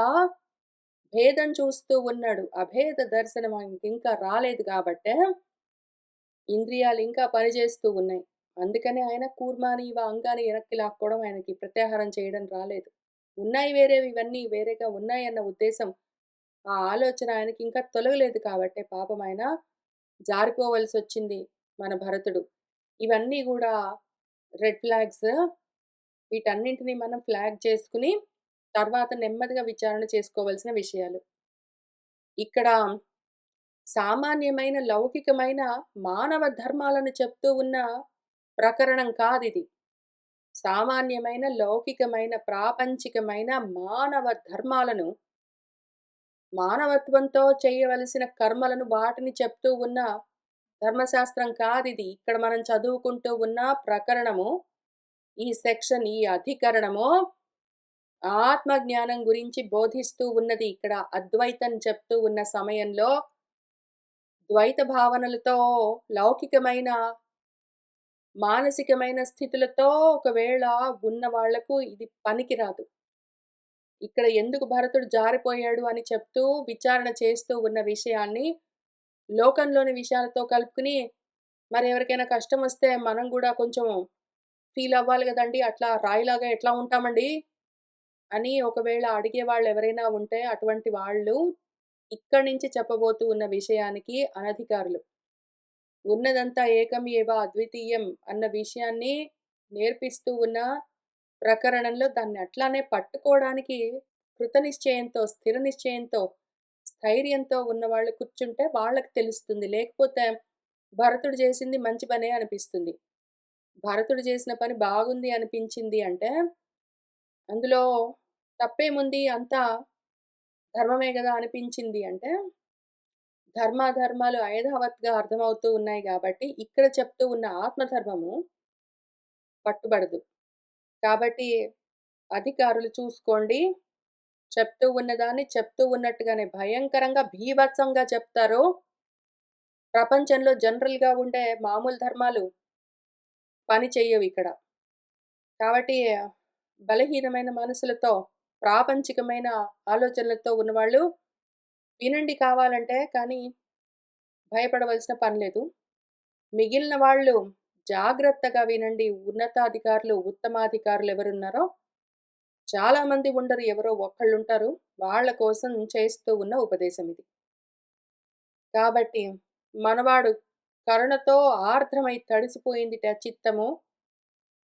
భేదం చూస్తూ ఉన్నాడు. అభేద దర్శనం ఆయనకింకా రాలేదు గాబట్టే, ఇంద్రియాలు ఇంకా పనిచేస్తూ ఉన్నాయి. అందుకనే ఆయన కూర్మానీవ అంగాన్ని వెనక్కి లాక్కోవడం, ఆయనకి ప్రత్యాహారం చేయడం రాలేదు. ఉన్నాయి వేరేవి, ఇవన్నీ వేరేగా ఉన్నాయన్న ఉద్దేశం, ఆ ఆలోచన ఆయనకింకా తొలగలేదు కాబట్టే పాపం ఆయన జారిపోవలసొచ్చింది మన భరతుడు. ఇవన్నీ గూడా రెడ్ ఫ్లాగ్స్. వీటన్నింటిని మనం ఫ్లాగ్ చేసుకొని, తర్వాత నెమ్మదిగా విచారణ చేసుకోవాల్సిన విషయాలు. ఇక్కడ సామాన్యమైన, లౌకికమైన మానవ ధర్మాలను చెప్తూ ఉన్న ప్రకరణం కాదిది. సామాన్యమైన, లౌకికమైన, ప్రాపంచికమైన మానవ ధర్మాలను, మానవత్వంతో చేయవలసిన కర్మలను వాటిని చెప్తూ ఉన్న ధర్మశాస్త్రం కాదిది. ఇక్కడ మనం చదువుకుంటూ ఉన్న ప్రకరణము, ఈ సెక్షన్, ఈ అధికరణము ఆత్మజ్ఞానం గురించి బోధిస్తూ ఉన్నది. ఇక్కడ అద్వైతం చెప్తూ ఉన్న సమయంలో ద్వైత భావనలతో, లౌకికమైన, మానసికమైన స్థితులతో ఒకవేళ ఉన్న వాళ్లకు ఇది పనికిరాదు. ఇక్కడ ఎందుకు భరతుడు జారిపోయాడు అని చెప్తూ, విచారణ చేస్తూ ఉన్న విషయాన్ని లోకంలోని విషయాలతో కలుపుకొని, మరి ఎవరికైనా కష్టమొస్తే మనం గూడా కొంచెం ఫీల్ అవ్వాలి గదండీ! అట్లా రాయిలాగా ఎట్లా ఉంటామండి అని ఒకవేళ అడిగేవాళ్ళు ఎవరైనా ఉంటే, అటువంటి వాళ్ళు ఇక్కడి నుంచి చెప్పబోతూ ఉన్న విషయానికి అనధికారులు. ఉన్నదంతా ఏకం ఏవ అద్వితీయం అన్న విషయాన్ని నేర్పిస్తూ ఉన్న ప్రకరణంలో దాన్ని అట్లానే పట్టుకోవడానికి కృతనిశ్చయంతో, స్థిర నిశ్చయంతో, స్థైర్యంతో ఉన్నవాళ్ళు కూర్చుంటే వాళ్ళకి తెలుస్తుంది. లేకపోతే భరతుడు చేసింది మంచి పనే అనిపిస్తుంది. భరతుడు చేసిన పని బాగుంది అనిపించింది అంటే, అందులో తప్పేముంది, అంతా ధర్మమే గదా అనిపించింది అంటే, ధర్మాధర్మాలు అయథావత్‌గా అర్థమవుతూ ఉన్నాయి గాబట్టి, ఇక్కడ చెప్తూ ఉన్న ఆత్మధర్మము పట్టుబడదు. కాబట్టి అధికారులు చూసుకోండి. చెప్తూ ఉన్నదాన్ని చెప్తూ ఉన్నట్టుగానే భయంకరంగా, బీభత్సంగా చెప్తారు. ప్రపంచంలో జనరల్‌గా ఉండే మామూలు ధర్మాలు పని చెయ్యవిక్కడ. కాబట్టి బలహీనమైన మనసులతో, ప్రాపంచికమైన ఆలోచనలతో ఉన్నవాళ్ళు వినండి కావాలంటే, కానీ భయపడవలసిన పని లేదు. మిగిలిన వాళ్ళు జాగ్రత్తగా వినండి. ఉన్నతాధికారులు, ఉత్తమాధికారులు ఎవరున్నారో చాలామంది ఉండరు. ఎవరో ఒక్కళ్ళుంటారు. వాళ్ళ కోసం చేస్తూ ఉన్న ఉపదేశం ఇది. కాబట్టి మనవాడు కరుణతో ఆర్ద్రమై తడిసిపోయిందిట చిత్తము.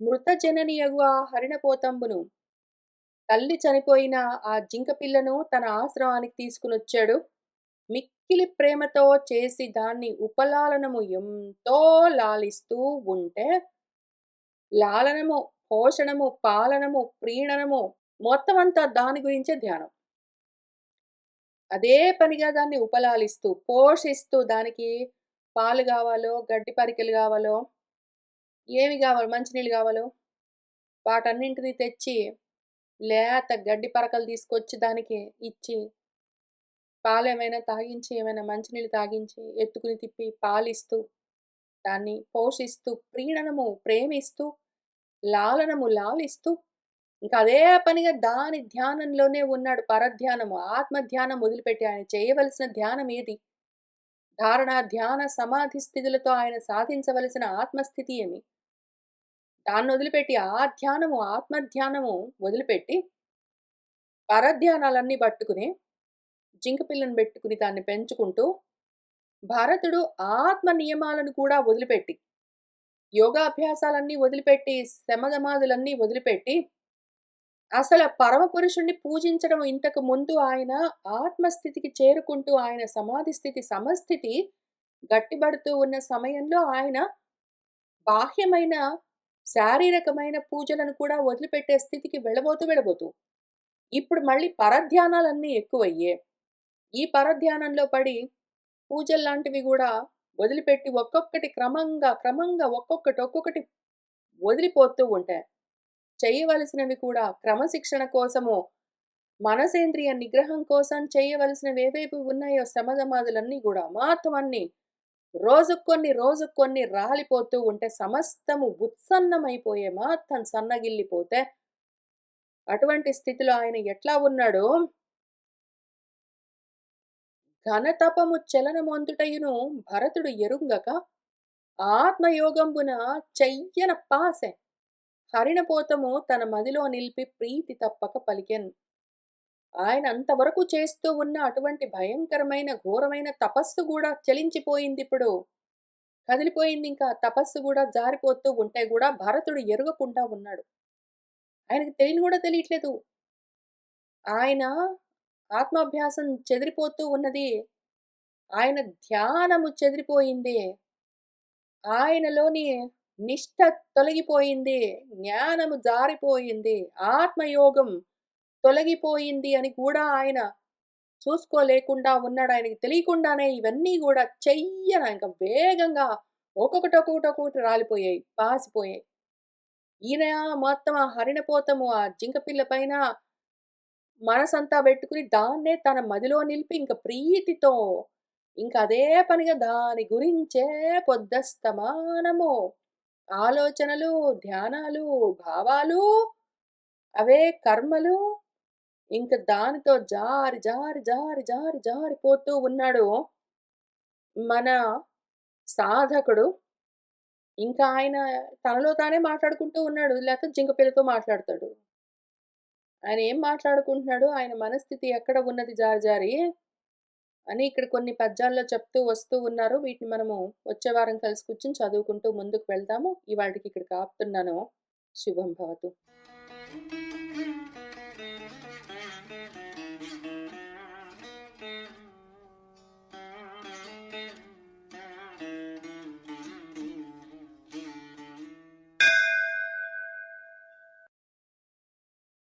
మృత జననియగు ఆ హరిణపోతంబును, తల్లి చనిపోయిన ఆ జింక పిల్లను తన ఆశ్రమానికి తీసుకునొచ్చాడు. మిక్కిలి ప్రేమతో చేసి దాన్ని ఉపలాలనము ఎంతో లాలిస్తూ ఉంటే, లాలనము, పోషణము, పాలనము, ప్రీణనము మొత్తమంతా దాని గురించే ధ్యానం. అదే పనిగా దాన్ని ఉపలాలిస్తూ, పోషిస్తూ, దానికి పాలు గావాలో, గడ్డి పరికలు గావాలో, ఏమి గావాలో, మంచినీళ్ళు గావాలో వాటన్నింటిని తెచ్చి, లేత గడ్డి పరకలు తీసుకొచ్చి దానికి ఇచ్చి, పాలేమైనా తాగించి, ఏమైనా మంచినీళ్ళు తాగించి, ఎత్తుకుని తిప్పి పాలిస్తూ, దాన్ని పోషిస్తూ, ప్రీణనము, ప్రేమిస్తూ, లాలనము, లాలిస్తూ, ఇంకా అదే పనిగా దాని ధ్యానంలోనే ఉన్నాడు. పరధ్యానము, ఆత్మధ్యానం వదిలిపెట్టి ఆయన చేయవలసిన ధ్యానం ఏది? ధారణ, ధ్యాన, సమాధి స్థితులతో ఆయన సాధించవలసిన ఆత్మస్థితి ఏమి? దాన్నొదిలిపెట్టి ఆ ధ్యానము, ఆత్మధ్యానము వదిలిపెట్టి, పరధ్యానాలన్నీ పట్టుకుని, జింక పిల్లను పెట్టుకుని దాన్ని పెంచుకుంటూ, భరతుడు ఆత్మ నియమాలను కూడా వదిలిపెట్టి, యోగాభ్యాసాలన్నీ వదిలిపెట్టి, శమధమాదులన్నీ వదిలిపెట్టి, అసల పరమపురుషుణ్ణి పూజించడం ఇంతకు ముందు ఆయన ఆత్మస్థితికి చేరుకుంటూ, ఆయన సమాధి స్థితి, సమస్థితి గట్టిబడుతూ ఉన్న సమయంలో ఆయన బాహ్యమైన, శారీరకమైన పూజలను కూడా వదిలిపెట్టే స్థితికి వెళ్ళబోతూ ఇప్పుడు మళ్ళీ పరధ్యానాలన్నీ ఎక్కువయ్యే. ఈ పరధ్యానంలో పడి పూజల్లాంటివి గూడా వదిలిపెట్టి ఒక్కొక్కటి క్రమంగా ఒక్కొక్కటి వదిలిపోతూ ఉంటాయి. చేయవలసినవి కూడా క్రమశిక్షణ కోసము, మనసేంద్రియ నిగ్రహం కోసం చేయవలసినవి ఏవేవి ఉన్నాయో శమధమాదులన్నీ గూడా మొత్తం అన్నీ రోజుకు కొన్ని రాలిపోతూ ఉంటే సమస్తము ఉత్సన్నమైపోయే మొత్తం సన్నగిల్లిపోతే అటువంటి స్థితిలో ఆయన ఎట్లా ఉన్నాడో, ఘనతపము చలనమొందుటయును భరతుడు ఎరుంగక ఆత్మయోగంబున చెయ్యన పాసె హరిణపోతము తన మదిలో నిలిపి ప్రీతి తప్పక పలికెన్. ఆయన అంతవరకు చేస్తూ ఉన్న అటువంటి భయంకరమైన ఘోరమైన తపస్సు కూడా చలించిపోయిందిప్పుడు. కదిలిపోయిందింకా. తపస్సు గూడా జారిపోతూ ఉంటే గూడా భరతుడు ఎరుగకుండా ఉన్నాడు. ఆయనకి తెలియని గూడా తెలియట్లేదు. ఆయన ఆత్మాభ్యాసం చెదిరిపోతూ ఉన్నది. ఆయన ధ్యానము చెదిరిపోయింది. ఆయనలోని నిష్ఠ తొలగిపోయింది. జ్ఞానము జారిపోయింది. ఆత్మయోగం తొలగిపోయింది అని కూడా ఆయన చూసుకోలేకుండా ఉన్నాడు. ఆయనకి తెలియకుండానే ఇవన్నీ గూడా చెయ్యన ఇంక వేగంగా ఒక్కొక్కటి రాలిపోయాయి. పాసిపోయాయి. ఈయన మొత్తం ఆ హరిణపోతము ఆ జింక పిల్ల పైన మనసంతా బెట్టుకుని దాన్నే తన మదిలో నిలిపి ఇంక ప్రీతితో ఇంక అదే పనిగా దాని గురించే పొద్దస్తమానము ఆలోచనలు, ధ్యానాలు, భావాలు, అవే కర్మలు ఇంక దానితో జారిపోతూ ఉన్నాడు మన సాధకుడు. ఇంకా ఆయన తనలో తానే మాట్లాడుకుంటూ ఉన్నాడు. లేకపోతే జింక పిల్లతో మాట్లాడతాడు. ఆయన ఏం మాట్లాడుకుంటున్నాడు? ఆయన మనస్థితి ఎక్కడ ఉన్నది జారి అని ఇక్కడ కొన్ని పద్యాల్లో చెప్తూ వస్తూ ఉన్నారు. వీటిని మనము వచ్చే వారం కలిసి కూర్చొని చదువుకుంటూ ముందుకు వెళ్దాము. ఇవాల్టికి ఇక్కడికి ఆపుతున్నాను. శుభం భవతు.